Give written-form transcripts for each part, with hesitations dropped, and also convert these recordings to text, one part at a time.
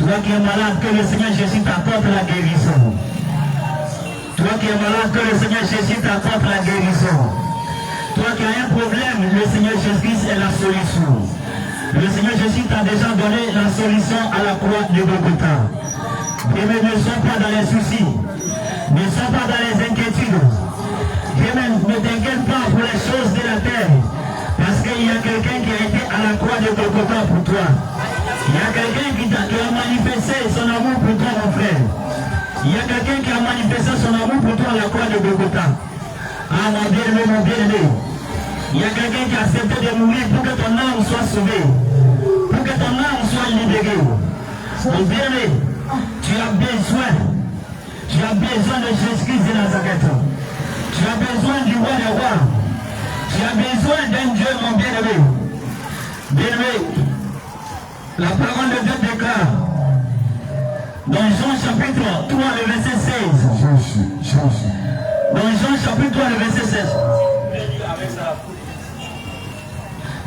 Toi qui es malade, que le Seigneur Jésus t'apporte la guérison. Toi qui es malade, que le Seigneur Jésus t'apporte la guérison. Toi qui as un problème, le Seigneur Jésus est la solution. Le Seigneur Jésus t'a déjà donné la solution à la croix de Golgotha. Bien-aimé, ne sois pas dans les soucis. Ne sois pas dans les inquiétudes. Bien-aimé, ne t'inquiète pas pour les choses de la terre. Parce qu'il y a quelqu'un qui a été à la croix de Golgotha pour toi. Il y a quelqu'un qui a manifesté son amour pour toi, mon frère. Il y a quelqu'un qui a manifesté son amour pour toi à la croix de Golgotha. Ah, mon bien-aimé, mon bien-aimé. Il y a quelqu'un qui a accepté de mourir pour que ton âme soit sauvée. Pour que ton âme soit libérée. Mon bien-aimé, tu as besoin de Jésus-Christ de Nazareth. Tu as besoin du roi des rois. Tu as besoin d'un Dieu, mon bien-aimé. Bien-aimé, la parole de Dieu déclare dans Jean chapitre 3, le verset 16. Dans Jean chapitre 3, le verset 16.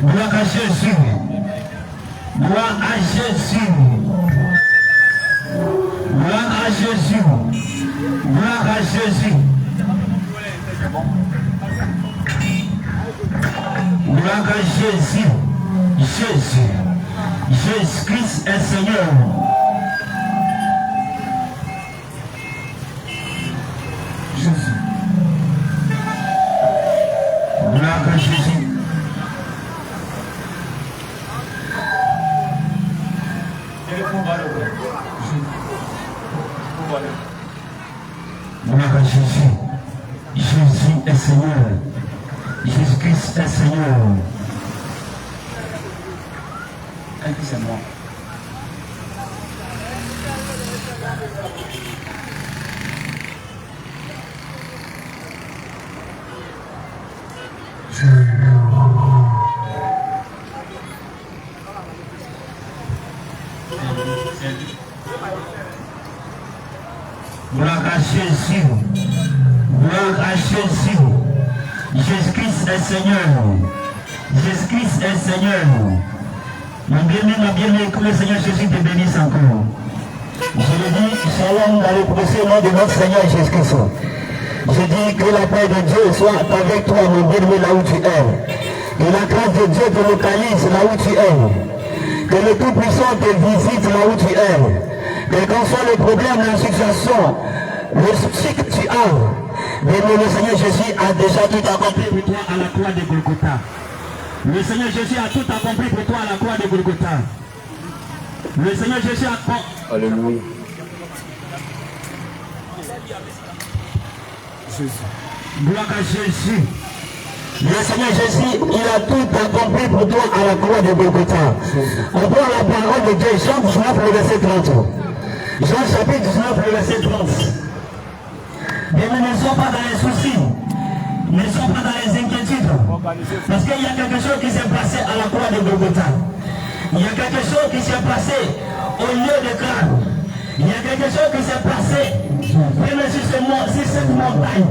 Gloire à Jésus. Gloire à Jésus. Gloire à Jésus. Gloire à Jésus. Gloire à Jésus. Jésus. Jésus-Christ est Seigneur. Jésus. Gloire à Jésus. Gloire à Jésus. Jésus est Seigneur. Jésus-Christ est Seigneur. C'est moi. Gloire à Jésus. Gloire à Jésus. Jésus-Christ est Seigneur. Jésus-Christ est Seigneur. Mon bien-aimé, que le Seigneur Jésus te bénisse encore. Je le dis, shalom dans le précieux nom de notre Seigneur Jésus-Christ. Je dis que la paix de Dieu soit avec toi, mon bien-aimé, là où tu es. Que la grâce de Dieu te localise là où tu es. Que le Tout-Puissant te visite là où tu es. Quel qu'en soit le problème, la situation, le souci que tu as, bien-aimé, le Seigneur Jésus a déjà tout accompli pour toi à la croix de Golgotha. Le Seigneur Jésus a tout accompli pour toi à la croix de Golgotha. Le Seigneur Jésus a accompli. Alléluia. Gloire à Jésus. Le Seigneur Jésus, il a tout accompli pour toi à la croix de Golgotha. On voit la parole de Dieu, Jean 19, le verset 30. Jean chapitre 19, le verset 30. Mais ne sois pas dans les soucis. Ne sois pas dans les inquiétudes. Parce qu'il y a quelque chose qui s'est passé à la croix de Golgotha. Il y a quelque chose qui s'est passé au lieu de crâne. Il y a quelque chose qui s'est passé même sur cette montagne.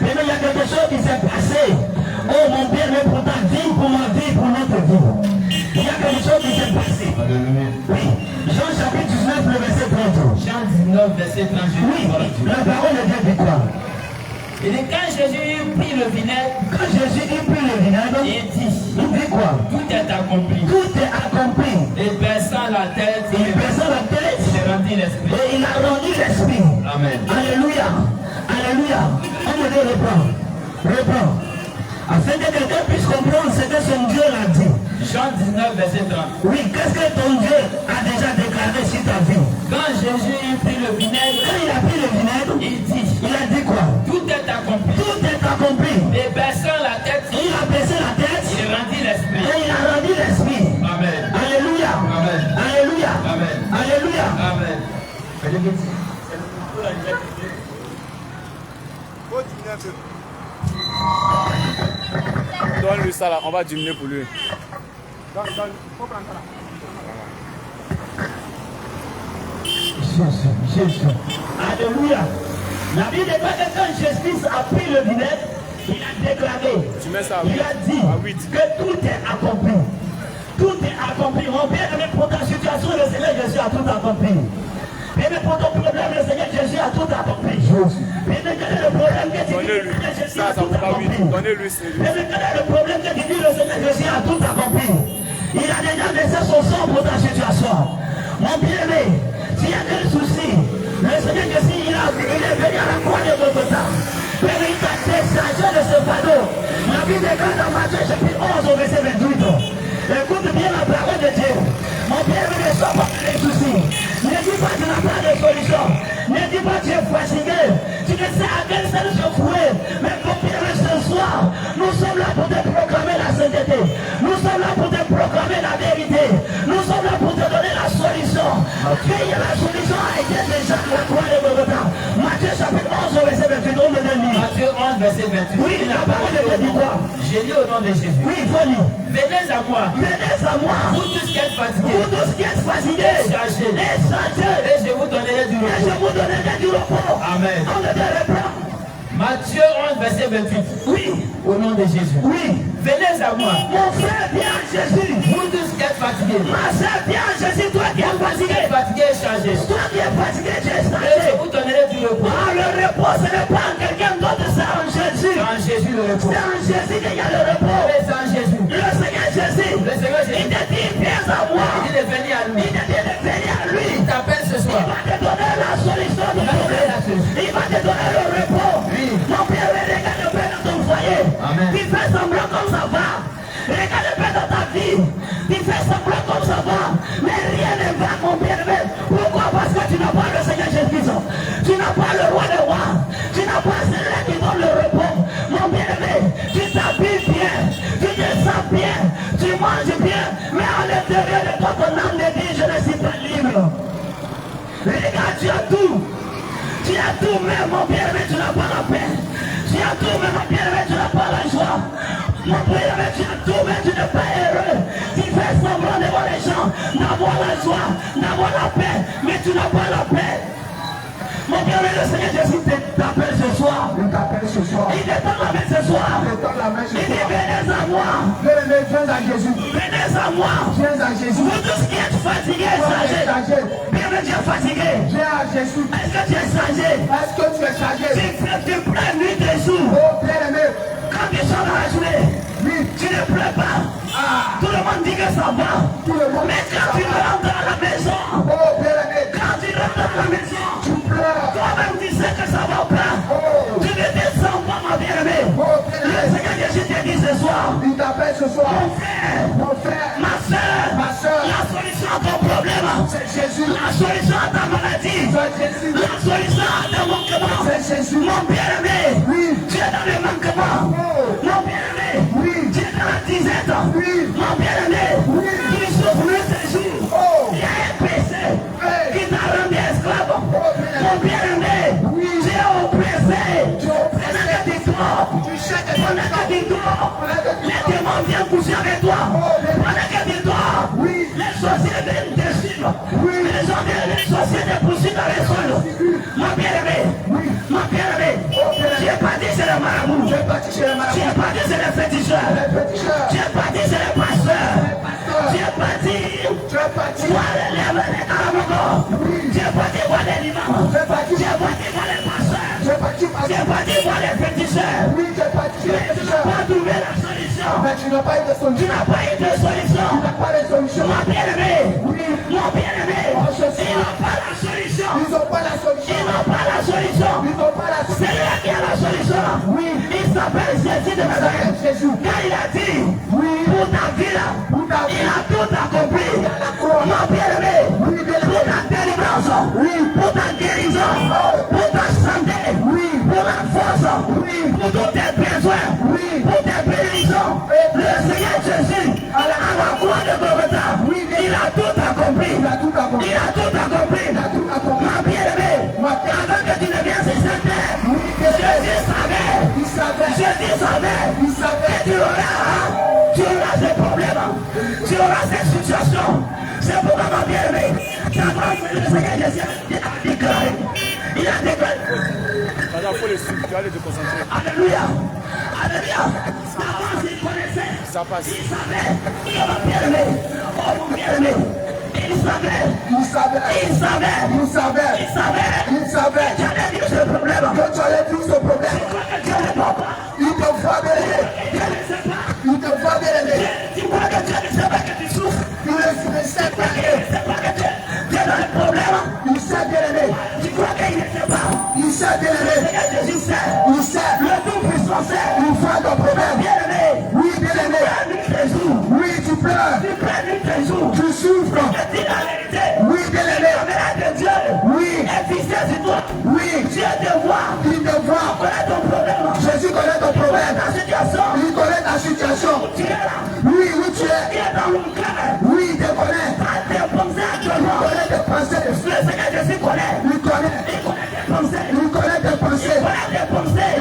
Mais il y a quelque chose qui s'est passé. Oh mon Dieu, mais pour ta vie, pour ma vie, pour notre vie. Il y a quelque chose qui s'est passé. Oui. Jean chapitre 19, le verset 30. Jean 19, verset 30. Oui, la parole de Dieu dit quoi? Et quand Jésus prit le vinaigre, il dit quoi? Tout est accompli. Tout est accompli. Et baissant la tête, il a rendu l'esprit. Et il a rendu l'esprit. Amen. Alléluia. Alléluia. On me dit reprends. Afin que quelqu'un puisse comprendre ce que son Dieu l'a dit. Jean 19, verset 30. Oui, qu'est-ce que ton Dieu a déjà déclaré sur ta vie? Quand Jésus prit le vinaigre, il a dit quoi? Tout est accompli. Tout est accompli. Et baissant la tête, il a baissé la tête. Il rendit l'esprit. Et il a rendu l'esprit. Amen. Alléluia. Amen. Alléluia. Amen. Alléluia. Amen. Donne-lui ça là, on va diminuer pour lui. Jésus. Alléluia. La Bible dit que quand Jésus a pris le vinaigre, il a déclaré, il a dit que tout est accompli. Tout est accompli. Mon Père, pour ta situation, le Seigneur Jésus Jésus a tout accompli. Même pour ton problème, le Seigneur Jésus a tout accompli. Même quel est le problème que tu dis, le Seigneur Jésus a tout accompli. Même quel est le problème que tu dis, le Seigneur Jésus a tout accompli. Il a déjà laissé son sang pour ta situation. Mon bien-aimé, s'il y a des soucis, le Seigneur Jésus, il est venu à la croix de Golgotha. Mais il t'a déchargé de ce fardeau. La Bible déclare dans Matthieu chapitre 11 au verset 28. Écoute bien la parole de Dieu. Mon bien-aimé, ne sois pas dans les soucis. Ne dis pas que tu n'as pas de solution. Ne dis pas que tu es fatigué. Tu ne sais à quel sens secouer. Mais mon bien-aimé, ce soir, nous sommes là pour te proclamer la sainteté. Nous sommes là pour te proclamer la vérité. Nous sommes là pour te donner la solution. Et la solution a été déjà à la croix de Golgotha. Matthieu chapitre 11 verset 28. On me donne lire. Matthieu 11 verset 28. Oui, la parole de Dieu dit quoi? J'ai lu au nom de Jésus. Oui, il faut lire. Venez à moi. Venez à moi. Vous tous qui êtes fatigués. Vous tous qui êtes fatigués. Chargés. Et chargés. Et je vous donnerai du Et je repos. vous donnerai du repos. Amen. On le reprend. Matthieu 11 verset 28. Oui. Au nom de Jésus. Oui. Venez à moi. Mon frère, viens à Jésus. Vous tous qui êtes fatigués. Ma soeur, viens à Jésus. Toi qui es fatigué. Fatigués et chargés. Toi qui es fatigué, tu es Et je chargé. vous donnerai du repos. Ah, le repos, ce n'est pas en quelqu'un d'autre, c'est en Jésus. C'est en Jésus le repos. C'est en Jésus qu'il y a le repos. Et c'est en Jésus. Le Seigneur Jésus, Le Seigneur il Jésus. te dit, viens à moi. Il est venu à lui. Il te dit de venir à lui. Il t'appelle ce Il soir. va te donner la solution du problème. Il va te donner le repos. Oui. Mon père, regarde le Père dans ton foyer. Amen. Tu fais semblant comme ça va. Regarde le Père dans ta vie. Tu fais semblant comme ça va. Mais rien ne va, mon père. Pourquoi? Parce que tu n'as pas le Seigneur Jésus. Tu n'as pas le roi des rois. Tu n'as pas celui qui donne le repos. Mon bien-aimé, tu t'habilles bien. Tu te sens bien. Tu manges bien. Mais à l'intérieur de toi, ton âme te dit, je ne suis pas libre. Regarde, tu as tout. Tu as tout, mais mon bien-aimé, tu n'as pas la paix. Tu as tout, mais mon bien-aimé, tu n'as pas la joie. Mon bien-aimé, tu as tout, mais tu n'es pas heureux. Tu fais semblant devant les gens d'avoir la joie, d'avoir la paix, mais tu n'as pas la paix. Mon bien-aimé, le Seigneur Jésus t'appelle ce soir. Il t'appelle ce soir. Il te tend la main ce soir. Il te tend la main ce Il dit, soir. venez à moi. Bien-aimé, viens à Jésus. Venez à moi. Viens à Jésus. Vous tous qui êtes fatigués, Toi qui es chargés. chargé, Bien-aimé, tu es fatigué. viens à Jésus. Est-ce que tu es chargé? Est-ce que tu es chargé? Tu pleures nuit et jour. Oh, bien-aimé, Quand tu sors dans la journée, oui. tu ne pleures pas. Ah, Tout le monde dit que ça va. tout le monde. Mais quand tu rentres à la maison, Oh, bien-aimé, quand tu rentres à la maison, tu pleures. toi-même tu sais que ça va pas. Oh, Tu ne descends pas, ma bien-aimée. oh, Le bien-aimé, Seigneur Jésus te dit ce soir, il t'appelle ce soir. mon frère, Mon frère, ma soeur, ma soeur, la solution à ton problème, c'est Jésus. la solution à ta maladie, C'est Jésus. la solution à ton manquement. C'est Jésus. Mon bien-aimé, Oui. tu es dans le manquement. Oh, Mon bien-aimé, oui. tu es dans la disette. Oui. Mon bien-aimé, Oui. tu souffres le séjour. Oh, Il y a un péché qui t'a rendu esclave. Mon bien-aimé, Oui. tu es oppressé. Tu es oppressé. Pendant que tu dors, tu cherches pendant que tu dors, les démons viennent coucher avec toi. Pendant que tu dors, Oui. les sorciers viennent te suivre. Oui. Les sorciers te poursuivent dans les sols. Mon bien-aimé, mon bien-aimé, tu es parti chez les marabouts. Tu es parti chez les Tu marabouts. es parti chez les féticheurs. Les féticheurs. Tu es parti chez les pasteurs. pasteurs. Tu es parti Tu es parti. voir les caramogos. Tu es parti voir les limans. Tu es parti. Tu es parti voir les pasteurs. Tu es parti par Tu es parti voir les féticheurs. Oui, tu es parti chez les Mais tu n'as féticheurs. pas trouvé la solution. Mais tu n'as pas eu de Tu solution. n'as pas eu de solution. Tu n'as pas de solution. Mon bien-aimé, Oui. mon bien-aimé, Oh, je sais. ils n'ont pas la solution. Ils n'ont pas la solution. Ils n'ont pas la solution. Ils n'ont pas la C'est solution. là qui a la solution. Oui. Il s'appelle Jésus de Nazareth. Jésus. Quand il a dit, Oui. pour ta vie là, Pour ta vie. il a tout accompli. la croix. Mon bien-aimé, Oui, bien-aimé. pour ta délivrance, Oui. pour ta guérison, pour ta santé, Oui. pour la force, Oui. pour tous tes besoins, Oui. pour tes bénédictions. Le Seigneur Jésus, à la croix de Golgotha, il a tout accompli. Il a tout accompli. Il a tout accompli. Il a tout accompli. Ma bien-aimé, Ma avant que tu ne viennes sur cette terre, Oui, bien-aimé. Jésus savait. Il savait. Jésus savait. Il savait. Tu auras ces problèmes, tu auras ces situations. C'est pourquoi ma bien-aimé, le Seigneur Jésus a déclaré. Il a déclaré. Il faut les suivre, tu vas les déconcentrer. Alléluia. Alléluia. Avant, il connaissait. Ça passe. Il savait. Oh mon bien-aimé. Oh mon bien-aimé. Il savait. Il savait que tu allais vivre ce problème. Il te voit bien aimé. Tu crois que tu ne sais pas que tu souffres. Il ne sait pas que tu es dans le problème. Il sait bien aimé. Tu crois qu'il ne sait pas. Il sait bien aimé. Jésus sait. Il sait. Le Tout-Puissant sait. Il voit ton problème. Bien aimé. Oui, bien aimé. Oui, tu pleures. Tu souffres. Oui, bien aimé. Oui. Oui. Il te voit. Jésus connaît ton problème. Il connaît ta situation. Oui, où tu es. Oui, il te connaît. Il connaît tes pensées. Il connaît tes pensées.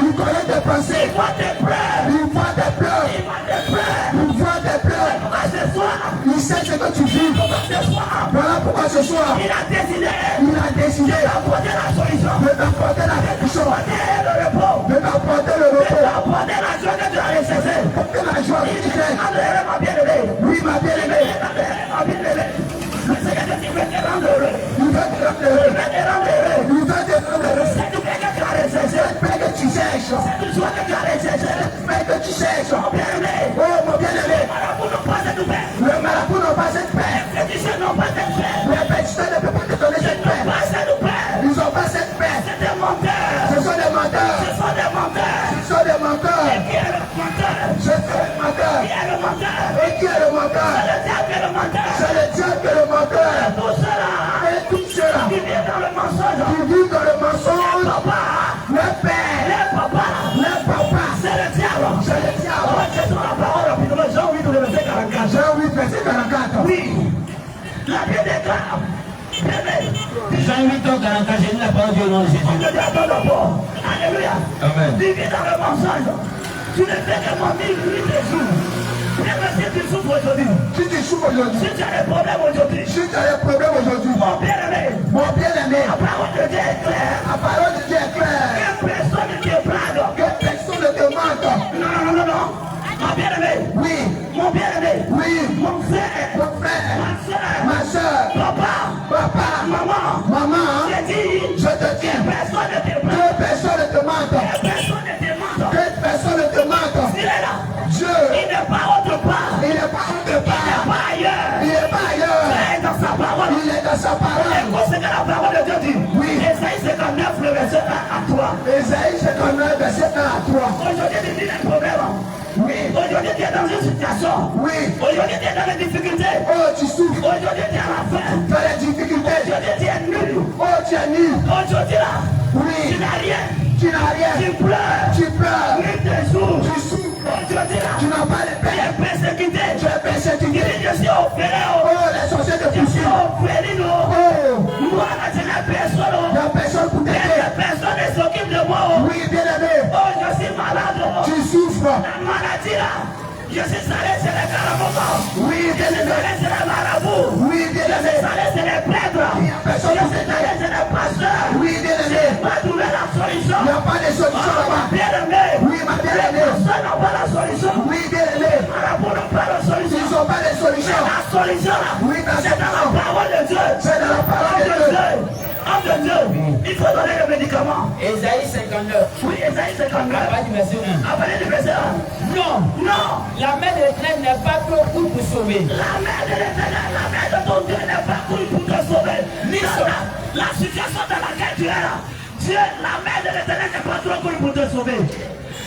Il connaît tes pensées. Il voit tes pleurs. Il voit tes pleurs. Il sait ce que tu vis. Voilà pourquoi ce soir, il a décidé d'apporter la solution, de t'apporter la solution, de t'apporter le repos, d'apporter la joie que tu as recherchée, d'apporter la joie que tu as. Ma bien-aimée, oui, ma bien-aimée, ma bien-aimée. Le Seigneur Jésus veut te rendre heureux. Il veut te rendre heureux. Il veut te rendre heureux. C'est tout paix que tu as recherché. C'est paix que tu cherches. C'est tout joie que tu as recherché. C'est paix que tu cherches. Mon bien-aimé. Oh, mon bien-aimé. Les marabouts n'ont pas cette paix. Les marabouts n'ont pas cette paix. Les féticheurs n'ont pas cette paix. Les féticheurs ne peuvent pas te donner cette paix. Ils n'ont pas cette paix. Ils n'ont pas cette paix. C'est des menteurs. Ce sont des menteurs. Ce sont des menteurs. Ce sont des menteurs. Et qui est le menteur? Je suis le menteur. Qui est le menteur? Et qui est le menteur? C'est le diable qui est le menteur. C'est le diable qui est le menteur. Et tout cela qui vit dans le mensonge, le père, le papa, c'est le diable. C'est la parole. Jean 8, verset 44. Oui, la Bible déclare. Jean 8, 44, j'ai dit la parole du nom de Jésus. Alléluia. Amen. Tu vis dans le mensonge. Tu ne fais que mentir nuit et jour. Si tu souffres aujourd'hui, si tu as des problèmes aujourd'hui, mon bien-aimé, la parole de Dieu est claire. Que personne ne te blague. Non. Mon bien-aimé, oui. Mon bien-aimé, oui. Mon frère, ma soeur, papa, maman, je te dis, que personne ne te mente. Dieu, il n'est pas autre part. Il n'est pas ailleurs. Il est dans sa parole. Et quoi c'est que la parole de Dieu dit? Oui. Ésaïe 59, le verset 1 à 3. Ésaïe 59, verset 1 à 3. Aujourd'hui, tu vis un problème. Oui. Aujourd'hui, tu es dans une situation. Oui. Aujourd'hui, tu es dans les difficultés. Oh, tu souffres. Aujourd'hui, tu es à la fin. Dans les difficultés. Aujourd'hui, tu es nul. Oh, tu es nul. Aujourd'hui, là. Oui. Tu n'as rien. Tu pleures. Nuit et jour. Tu souffres. Aujourd'hui, là. Tu n'as pas de paix. Tu es persécuté. Je suis offert. Oh, les sorciers de poussière. Je suis offert. Oh. Moi, là, je n'ai personne. Il n'y a personne pour t'aider. Personne ne s'occupe de moi. Oui, bien aimé. Oh, je suis malade. Tu souffres. La maladie, là. Je suis salé chez les carabomans. Oui, bien aimé. Je suis salé chez les marabouts. Oui, bien aimé. Je suis salé chez les prêtres. Je suis salé chez les pasteurs. Oui, bien aimé. Je n'ai pas trouvé la solution. Il n'y a pas de solution là-bas. Bien aimé. Oui, ma bien-aimé. Les pasteurs n'ont pas la solution. Oui, bien aimé. Les marabouts n'ont pas la solution. Ils n'ont pas de solution. La solution là. Oui, c'est dans la parole de Dieu. C'est dans la parole de Dieu. Homme de Dieu, il faut donner le médicament. Ésaïe 59. Oui, Ésaïe 59. Après du verset 1. Après du verset 1. Non. La main de l'Éternel n'est pas trop courte pour sauver. La main de l'Éternel, la main de ton Dieu n'est pas courte pour te sauver. Ni la situation dans laquelle tu es là. Dieu, la main de l'Éternel n'est pas trop courte pour te sauver.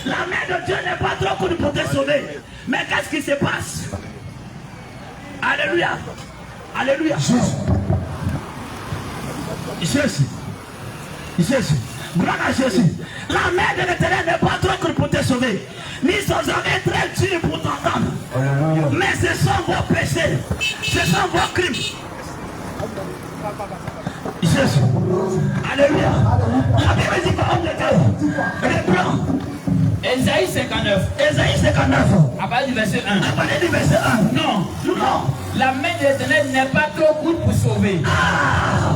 La main de Dieu n'est pas trop courte pour te sauver. Mais qu'est-ce qui se passe? Alléluia. Alléluia. Jésus. Gloire à Jésus. La main de l'Éternel n'est pas trop courte pour te sauver. Ni son jamais très dur pour t'entendre. Mais ce sont vos péchés. Ce sont vos crimes. Jésus. Alléluia. La Bible dit parole de Dieu. Reprends. Ésaïe 59. Ésaïe 59. À partir du verset 1. À partir du verset 1. Non. La main de l'Éternel n'est pas trop courte pour sauver. Ah.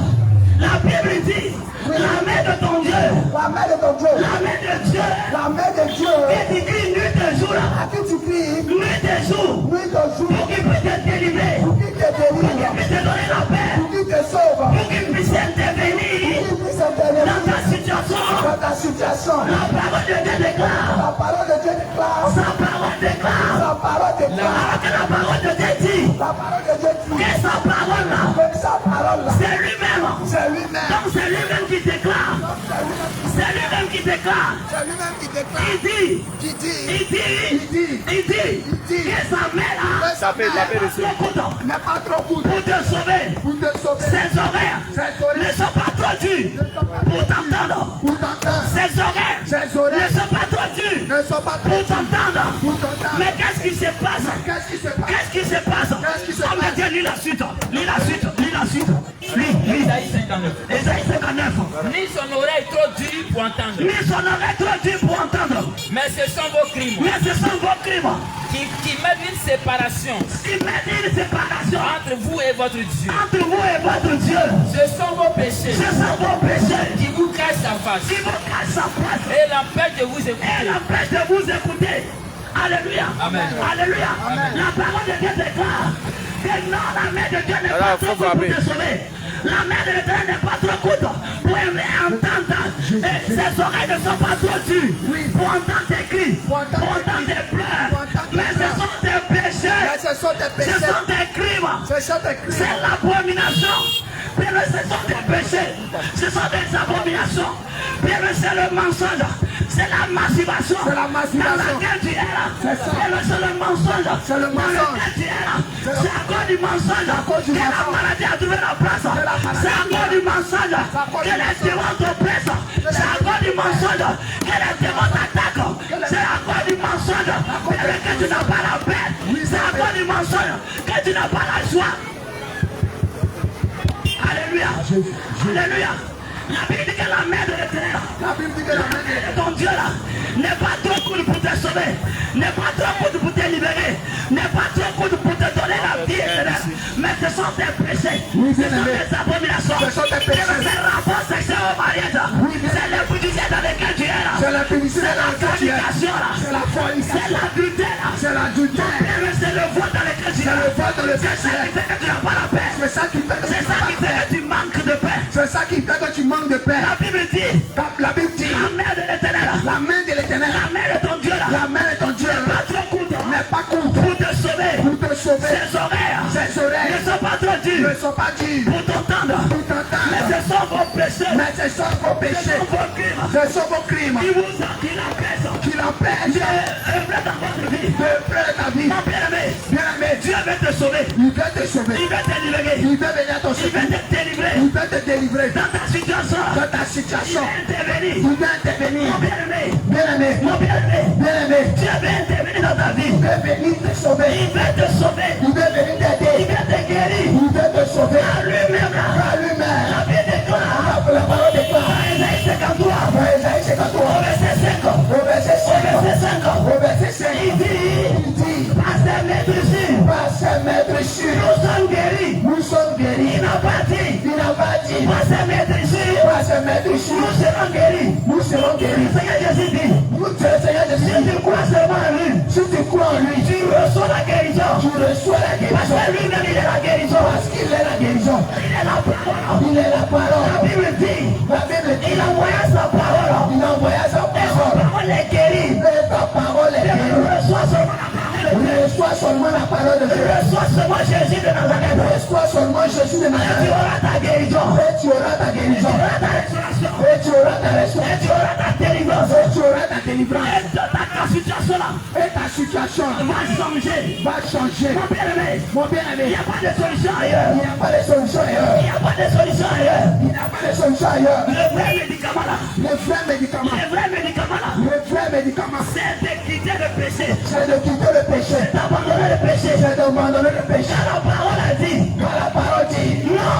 La Bible dit, la main de ton Dieu. La main de ton Dieu. La main de Dieu. La main de Dieu. Et tu cries nuit et jour. À qui tu cries? Nuit et jour. Nuit et jour. Pour qu'il puisse te délivrer. Pour qu'il te délivre. Pour qu'il puisse te donner la paix. Pour qu'il te sauve. situation. La parole de Dieu déclare. La parole de Dieu déclare. Sa parole déclare. Sa parole déclare. Alors que la parole de Dieu dit. La parole de Dieu dit. Que sa parole là. Que sa parole là. C'est lui-même. C'est lui-même. Donc c'est lui-même qui déclare. C'est lui-même qui déclare. C'est lui-même qui déclare. Il dit. Qui dit. Il dit. Que sa mère là. Tapez dessus. N'est pas trop court. Pour te sauver. Pour te sauver. Ses oreilles ne sont pas trop dures pour t'entendre. Pour t'entendre. Ses oreilles Ses oreilles ne sont pas trop dures ne sont pas pour t'entendre. pour t'entendre. Mais qu'est-ce qui se passe? Qu'est-ce qui se passe? Qu'est-ce qui se passe? Qu'est-ce qui se Oh, mais passe? Dieu, lis la suite. Lis la suite. Lis la suite. Lis. Isaïe 59. Ésaïe 59. Ni son oreille trop dure pour entendre. Ni son oreille trop dure pour entendre. Mais ce sont vos crimes Mais ce sont vos crimes qui mettent une séparation qui mettent une séparation entre vous et votre Dieu. entre vous et votre Dieu. Ce sont vos péchés Ce sont vos péchés qui vous cachent sa face qui vous cachent sa face et l'empêchent de vous et écouter. l'empêchent de vous écouter. Alléluia. Amen. Alléluia. La parole de Dieu déclare que non, la main de Dieu n'est pas trop courte pour te sauver. La main de Dieu n'est pas trop courte pour entendre. Et ses oreilles ne sont pas trop dures pour entendre tes cris, pour entendre tes pleurs. Mais ce sont tes péchés. Mais ce sont tes Ce péchés. sont tes crimes. Ce sont tes crimes. C'est l'abomination. Pierre, ce sont des péchés. Ce sont des abominations. Pierre, c'est le mensonge. C'est la masturbation. C'est la masturbation. Dans laquelle tu es là. C'est ça. Pierre, c'est le mensonge. C'est le Dans mensonge. lequel tu es là. C'est C'est à cause du mensonge cause du que la mensonge. maladie a trouvé la place. la maladie. C'est à cause du mensonge à cause que du les mensonge. démons t'oppressent. C'est à cause du mensonge que les démons t'attaquent. C'est à cause du mensonge Pierre, que tu n'as pas la paix. C'est à cause du mensonge que tu n'as pas la joie. Alléluia. Alléluia. La Bible dit que la main de l'Éternel, La Bible dit que la main de ton Dieu là, n'est pas trop courte pour te sauver, n'est pas trop courte pour te libérer, n'est pas trop courte pour te donner la vie éternelle. Mais ce sont tes péchés, ce sont tes abominations, Ce sont tes péchés. c'est le rapport sexuel au mariage, c'est l'impudice dans lequel tu es là, C'est la péninsule c'est la dans laquelle tu es. fornication là, C'est la c'est fornication. l'adultère là, C'est l'adultère. c'est le voile dans lequel tu es. C'est le voile dans lequel C'est ça tu es. qui fait que tu n'as pas la paix. C'est ça qui fait que C'est tu ça n'as qui pas fait de que tu manques de paix. C'est ça qui fait que tu manques de paix. La Bible dit, La Bible dit, la main de l'Éternel, la main de l'Éternel, la main de ton Dieu là, la main de ton Dieu pas trop courte n'est pas courte pour te sauver. pour te sauver. Ses oreilles Ses oreilles ne sont pas trop ne dures sont pas dures pour t'entendre. pour Mais t'entendre. ce sont vos péchés, Mais ce sont vos ce péchés. sont vos crimes Ce sont vos crimes qui vous qui l'empêchent qui l'empêchent de œuvrer dans votre vie. de faire ta vie. Mon bien-aimé, Bien-aimé, Dieu veut te sauver. il veut te sauver. Il veut te libérer. Il veut venir à ton Il secours. veut te délivrer Il veut te délivrer dans ta situation. dans ta Il situation. veut intervenir. Il veut intervenir. Mon bien-aimé, Bien-aimé, mon bien-aimé, bien-aimé, Dieu veut intervenir dans ta vie. il veut venir te sauver. Il veut te sauver. Il veut venir Il t'aider. veut te guérir. Il veut te sauver. À lui-même là. Par lui-même. La Bible déclare. La parole déclare. Dans Ésaïe 53, Dans Ésaïe 53, au verset 5. au verset 5, Verset 5. au verset 5, Il dit, il dit, par ses maîtres sûrs, par ses maîtres sûrs, nous sommes guéris. nous sommes guéris. Il n'a pas dit, Il n'a pas dit, par ses maîtres sûrs, par ses maîtres nous sûrs, serons guéris. nous serons Le guéris. Seigneur Jésus dit, Nous, Seigneur si Jésus, tu crois seulement en lui, si tu crois en lui, tu reçois la guérison. tu reçois la Parce guérison. que lui-même, il est la guérison. Parce qu'il est la guérison. Il est la parole. Il est la La parole. Bible dit, La Bible dit, il envoya sa parole. il a envoyé sa Et sa parole. parole est guérie. Et ta parole est guérie. Reçois seulement la parole de Dieu. Reçois seulement la parole de Dieu. Reçois seulement Jésus de Nazareth. Reçois seulement Jésus de Et tu Nazareth. auras ta guérison. Et tu auras ta Tu guérison. auras ta restauration. Et tu auras ta Et restauration. tu auras ta délivrance. Et tu auras ta délivrance. Et ta situation là Et ta situation va changer. va changer. Mon bien-aimé, Mon il bien-aimé, n'y a pas de solution ailleurs. il n'y a pas de solution ailleurs. Il n'y a pas de solution ailleurs. Il n'y a pas de solution ailleurs. Le vrai médicament là, Les vrais médicaments, le vrai médicament là, les vrais médicaments, c'est de quitter le péché. c'est de quitter le péché. D'abandonner le péché. C'est d'abandonner le péché. Car la parole a dit, Car la parole dit, non,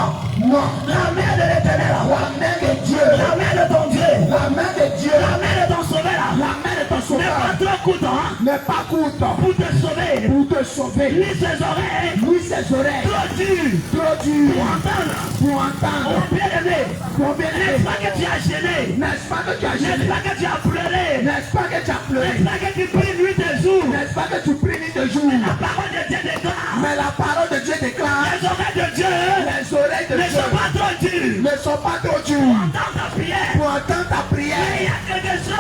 non, la main de l'Éternel, la main de Dieu, la main de ton Dieu, la main de Dieu, la main de ton sauveur là, la main de ton n'est sauveur pas trop courte hein, n'est pas courte pour te sauver. pour te sauver. Ni ses oreilles, Lui, ses oreilles, trop dures trop pour dures entendre. pour entendre. Mon bien-aimé, Mon bien-aimé, n'est-ce pas que tu as gêné? n'est-ce pas que tu as N'est-ce gêné? pas que tu as pleuré? N'est-ce pas que tu as pleuré? N'est-ce pas que tu pries nuit et jour? N'est-ce pas que tu pries nuit de jour? La parole de Dieu déclare. Mais la parole de Dieu déclare, Les oreilles de Dieu les oreilles de ne Dieu sont pas trop dures ne sont pas trop dures dans ta prière. pour entendre ta Mais il y prière. a quelque chose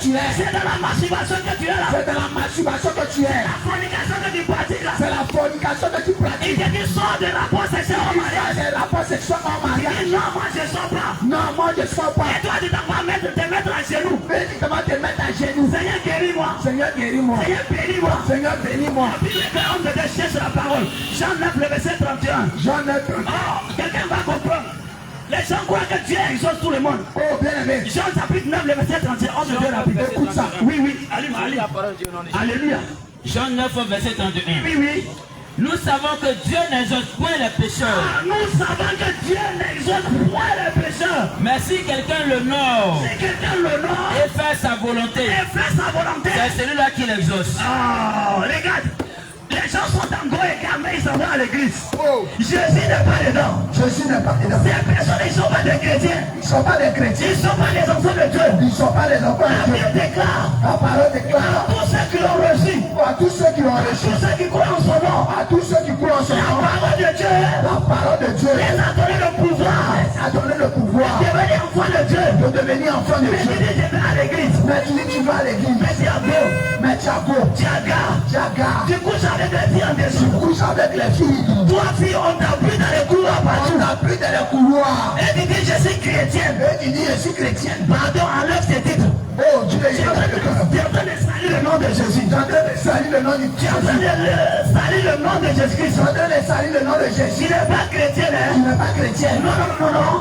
tu es. C'est dans la masturbation que tu es là. C'est dans la masturbation que tu es. La fornication que tu pratiques là. C'est la fornication que tu Il pratiques. te dit sors de rapport sexuel au mariage. C'est la rapport sexuel en Il mariage. dit non, moi je sors pas. Non, moi je ne sors pas. Et toi tu t'en vas te mettre à genoux. Mais tu vas te mettre à genoux. Seigneur guéris-moi. Seigneur, guéris-moi. Seigneur bénis-moi. Seigneur, bénis-moi. La Bible est homme de cherche la parole. Jean 9 le verset 31. J'en ai pris. Oh, quelqu'un va comprendre. Les gens croient que Dieu exauce tout le monde. Oh, bien aimé. Jean chapitre 9 le verset 31. On se dit rapide. Écoute ça. Oui, oui. Allume, allume. Alléluia. Jean 9 verset 31. Oui, oui. Nous savons que Dieu n'exauce point les pécheurs. Ah, nous savons que Dieu n'exauce point les pécheurs. Mais si quelqu'un l'honore Si quelqu'un l'honore et fait sa volonté, et fait sa volonté. c'est celui-là qui l'exauce. Oh, regarde. Les gens sont en gros écart, mais ils s'en vont à l'église. Oh, Jésus n'est pas dedans. Jésus n'est pas dedans. Ces personnes, ils ne sont pas des chrétiens. Ils ne sont pas des chrétiens. Ils ne sont pas des enfants de Dieu. Ils ne sont pas des enfants La de Dieu. Bible déclare La parole déclare tous ceux qui l'ont reçu, à tous ceux qui l'ont reçu, tous ceux qui croient en son nom, à tous ceux qui croient en son la nom, parole de Dieu la parole de Dieu les a donné le pouvoir a donné le pouvoir de devenir enfant de Dieu. de devenir enfant de Mais tu Dieu. dis, je vais à l'église. Mais tu dis tu vas à l'église, Mais tu as beau, mais tu as beau, tu as gare, tu as garde, tu couches avec les filles en tu dessous. couches avec les filles. Toi, fille, on t'a pris dans les couloirs partout. On t'a pris dans les couloirs. Et tu dis, je suis chrétienne. Et tu dis je suis chrétienne. Pardon, enlève tes titres. Oh Dieu, Tu es en train de salir le nom de Jésus. tu es en train de salir le nom du Tu es en train Dieu. de salir le nom de Jésus-Christ. Tu es en train de salir le nom de Tu Jésus. n'es pas chrétien, Tu hein? n'es pas chrétien. Non, non, non, non.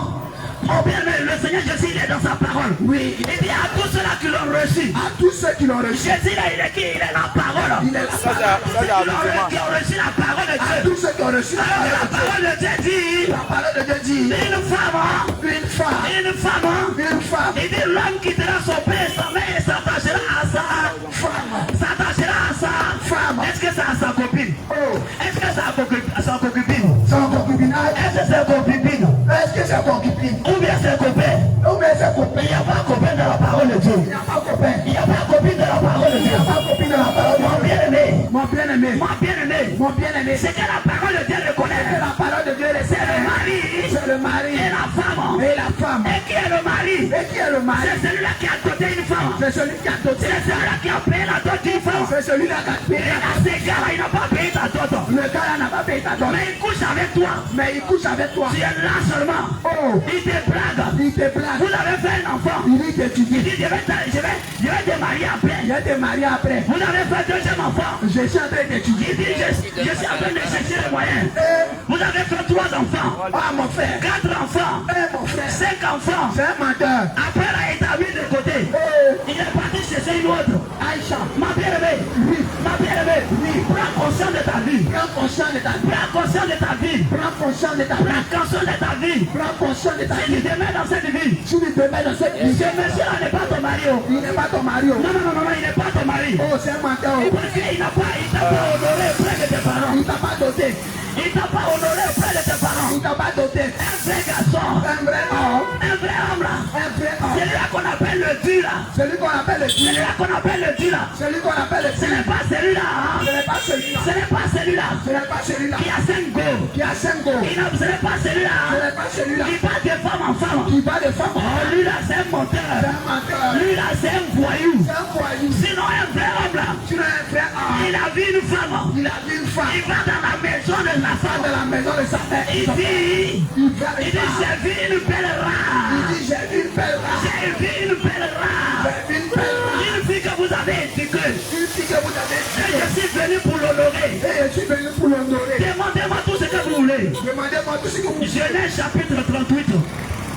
Mon bien-aimé, le Seigneur Jésus, il est dans sa parole. Oui. Il dit à tous ceux-là qui l'ont reçu. À tous ceux qui l'ont reçu, Jésus, là, il est qui? Il est la parole. il est la Ça, parole. Qui ont reçu la parole de À Dieu. tous ceux qui ont reçu la Alors que la parole de Dieu, parole de Dieu dit, la parole de Dieu dit, une femme, hein, une femme, une femme, hein, une femme, il dit l'homme quittera son père et sa mère et s'attachera à sa femme, s'attachera à sa femme. Est-ce que c'est à sa copine? Oh, Est-ce que c'est à sa concubine? son concubinage. Est-ce que c'est concubine? Est-ce que c'est concubine? Ou bien c'est copain? Ou bien c'est copain? Il n'y a pas copain dans la parole de Dieu. Il n'y a pas copain. Il n'y a pas copine dans la parole de Il n'y Dieu. a pas copine dans la parole de Mon Dieu. bien-aimé, Mon bien-aimé, mon bien-aimé, mon bien-aimé, c'est que la parole de Dieu que reconnaît. la parole de Dieu est C'est le mari c'est le mari et la femme. et la femme. Et qui est le mari? Et qui est le mari? C'est celui-là qui a doté une femme. C'est celui qui a doté. C'est celui-là qui a payé la dot d'une femme. C'est celui-là qui a Et payé. là, ces gars-là, il n'a pas payé ta dot. Le gars là n'a pas payé ta dot. Mais il couche avec toi. Mais il couche avec toi. Tu es là seulement. Oh, Il te blague. il te plaint. Vous avez fait un enfant. Il dit que tu Il dis, dit, je vais te marier après. il va te marier après. Vous avez fait deuxième enfant. Je suis en train d'étudier. Il dit, je suis en train de chercher les moyens. Eh, Vous avez fait 3 enfants. ah mon frère, 4 enfants. mon frère, 5 enfants. c'est un menteur. Après, là, il t'a mis de côté. Eh, Il est parti chercher une autre. Aïcha, Ma bien-aimée, oui, ma bien-aimée, prends conscience de ta vie. prends conscience de ta vie. Prends conscience de ta vie. Prends conscience de ta vie. Prends conscience de ta vie. Prends conscience de ta Si tu vie. te mets dans cette vie, Tu lui te mets dans cette vie. ce monsieur-là n'est pas ton mari. Oh. Il n'est pas ton mari. Non, non, non, non, non, il n'est pas ton mari. Oh, c'est un menteur. Parce qu'il n'a pas, il t'a pas honoré auprès de tes parents. Il t'a pas doté. Il t'a pas honoré auprès de tes parents. Il t'a pas doté. Un vrai garçon, Un vrai homme. un vrai homme là. Un vrai homme. Celui-là qu'on appelle le dur là. Celui qu'on appelle le Dieu. Celui-là qu'on appelle le dur là. Celui qu'on appelle le Ce Dieu. n'est pas celui-là. Hein. Ce n'est pas celui-là. Ce n'est pas celui-là. Ce n'est pas celui-là. Qui a 5 go. Qui a 5 go. Ce n'est pas celui-là. Ce Hein. n'est pas celui-là. Qui passe de femme en femme. Qui va de femme. Oh, lui là, c'est un menteur. C'est un menteur. Lui là, c'est un voyou. C'est un voyou. Sinon, un vrai homme là. Tu n'as un vrai homme. Il a vu une femme. Il a vu une femme. Il va dans la maison de la femme. Dans la maison de sa mère. Il dit, Il va il dit, j'ai vu une belle rare. Il dit, j'ai vu une belle race. J'ai vu une belle rare. J'ai vu une belle race. Une fille que vous avez éduquée. Une fille que vous avez Et tuée. je suis venu pour l'honorer. Et je suis venu pour l'honorer. Demandez-moi tout ce que vous voulez. Demandez-moi tout ce que vous Genèse chapitre 38,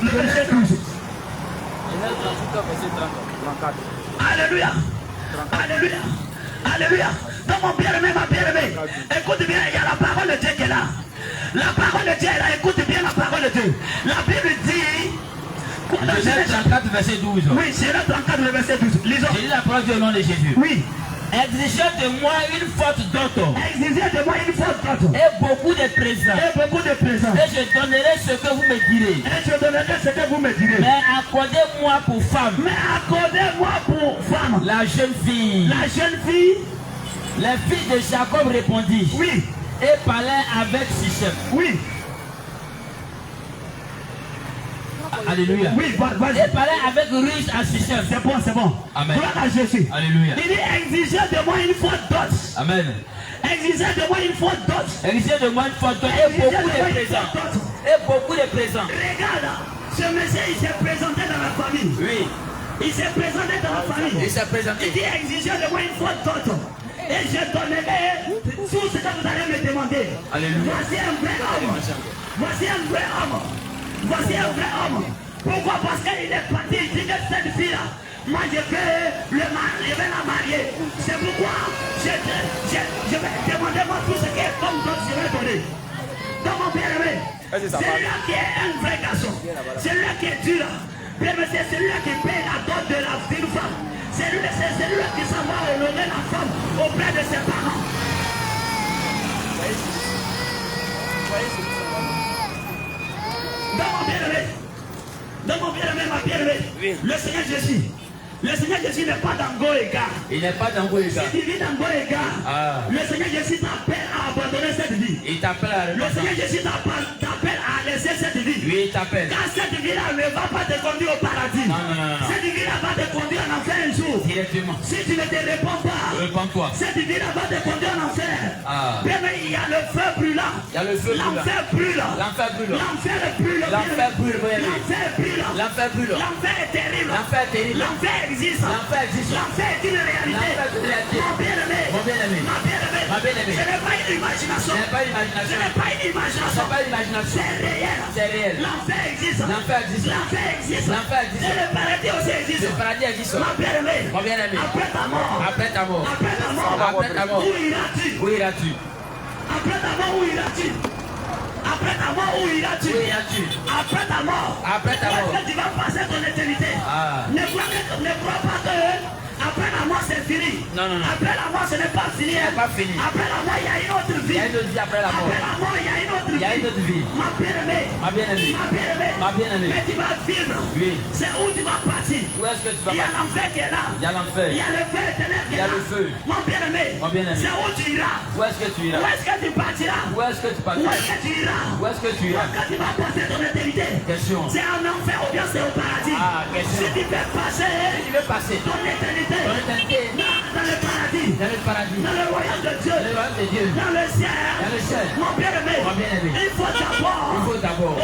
le verset 12. Genèse 38, verset 34. Alléluia. Alléluia. Alléluia. Donc mon bien-aimé, ma bien-aimée, écoute bien, il y a la parole de Dieu qui est là. La parole de Dieu est là, écoute bien la parole de Dieu. La Bible dit... dans Genèse 34, verset 12. Oui, Genèse 34, le verset 12. Lisons. J'ai dit la parole au nom de Jésus. Oui. Exigez de moi une faute dot Exigez de moi une faute dot. et beaucoup de présents. Et beaucoup de présents. Et je donnerai ce que vous me direz. Et je donnerai ce que vous me direz. Mais accordez-moi pour femme Mais accordez-moi pour femme la jeune fille. la jeune fille. Les filles de Jacob répondirent Oui. et parlaient avec Sichem. Oui. Alléluia. Oui, vas-y. Et parlait avec riche assistance. C'est bon, c'est bon. Amen. Gloire à Jésus. Alléluia. Il dit exigez de moi une fois dot. Amen. Exigez de moi une fois dot. Exigez de moi une photo et beaucoup de présents. Et beaucoup de présents. Regarde, ce monsieur il s'est présenté dans la famille. Oui. Il s'est présenté dans la famille. Il s'est présenté. Il dit exigez de moi une fois dot. Et je donnerai tout ce que vous allez me demander. Alléluia. Voici un vrai homme. Voici un vrai homme. Voici un vrai homme. Pourquoi? Parce qu'il est parti. Il dit que cette fille-là, moi je vais la marier. C'est pourquoi je vais demander moi tout ce qui est comme d'autres, je vais donner. Donc mon bien-aimé, c'est celui-là qui est un vrai garçon. C'est celui-là qui est dur. C'est celui-là qui paye la dot de la d'une femme. C'est celui-là qui s'en va honorer la femme auprès de ses parents. Dans mon bien-aimé, ma bien-aimée, le Seigneur Jésus. Le Seigneur Jésus n'est pas dans Go et Gare. Il n'est pas dans Go et Gare. Si tu vis dans Go et Gare, le Seigneur Jésus t'appelle à abandonner cette vie. Il t'appelle à Le Seigneur Jésus t'appelle à laisser cette vie. Oui, il t'appelle. Car cette vie-là ne va pas te conduire au paradis. Non. Cette vie-là va te conduire en enfer un jour. Directement. Si tu ne te réponds pas, Réponds-toi. cette vie-là va te conduire en enfer. Bien, mais il y a le feu brûlant. Il y a le feu brûlant. L'enfer brûle. L'enfer brûle. L'enfer brûle. L'enfer brûle. L'enfer brûle. L'enfer brûle. L'enfer est terrible. L'enfer est terrible. L'enfer existe. L'enfer existe. L'enfer est une réalité. L'enfer est une réalité. Mon bien-aimé. Mon bien-aimé. Ma bien-aimé. Ma bien-aimée. Ce n'est pas une imagination. Ce n'est pas une imagination. Ce n'est pas une imagination. Ce n'est pas une imagination. C'est réel. C'est réel. L'enfer existe. L'enfer existe. L'enfer existe. L'enfer existe. Et le paradis aussi existe. Le paradis existe. Ma bien-aimé. Mon bien-aimé. Après ta mort. Après ta mort. Après ta mort. Après ta mort. Où iras-tu? Où iras-tu? Après ta mort, où iras-tu? Après ta mort, où iras-tu? Où iras-tu? Après ta mort. Après ta mort. Où est-ce que tu vas passer ton éternité? Ne crois pas que après la mort c'est fini. Non. Après la mort ce n'est pas fini. Ce n'est pas fini. Après la mort il y a une autre vie. Il y a une autre vie après la mort. Après la mort il y a une autre vie. Il y a une autre vie. Ma bien-aimée. Ma bien-aimée. Ma bien-aimée. Ma bien-aimée. Mais tu vas vivre. Oui. C'est où tu vas partir. Où est-ce que tu vas Il y a partir? l'enfer qui est là. Il y a l'enfer. Il y a le feu éternel qui Il y est a là. le feu. Mon bien-aimé. Mon bien-aimé. C'est où tu iras. Où est-ce que tu iras? Où est-ce que tu partiras. Où est-ce que tu Où partiras? est-ce que tu iras. Où est-ce que tu iras? Quand tu vas passer ton éternité. Question. C'est en enfer ou bien c'est au paradis. Question. Si tu veux passer. Tu veux passer Ton éternité. ton éternité Dans le paradis. dans le paradis, Dans le royaume de Dieu. dans le royaume de Dieu, Dans le ciel. dans le ciel. Mon bien-aimé. Mon bien-aimé. Il faut d'abord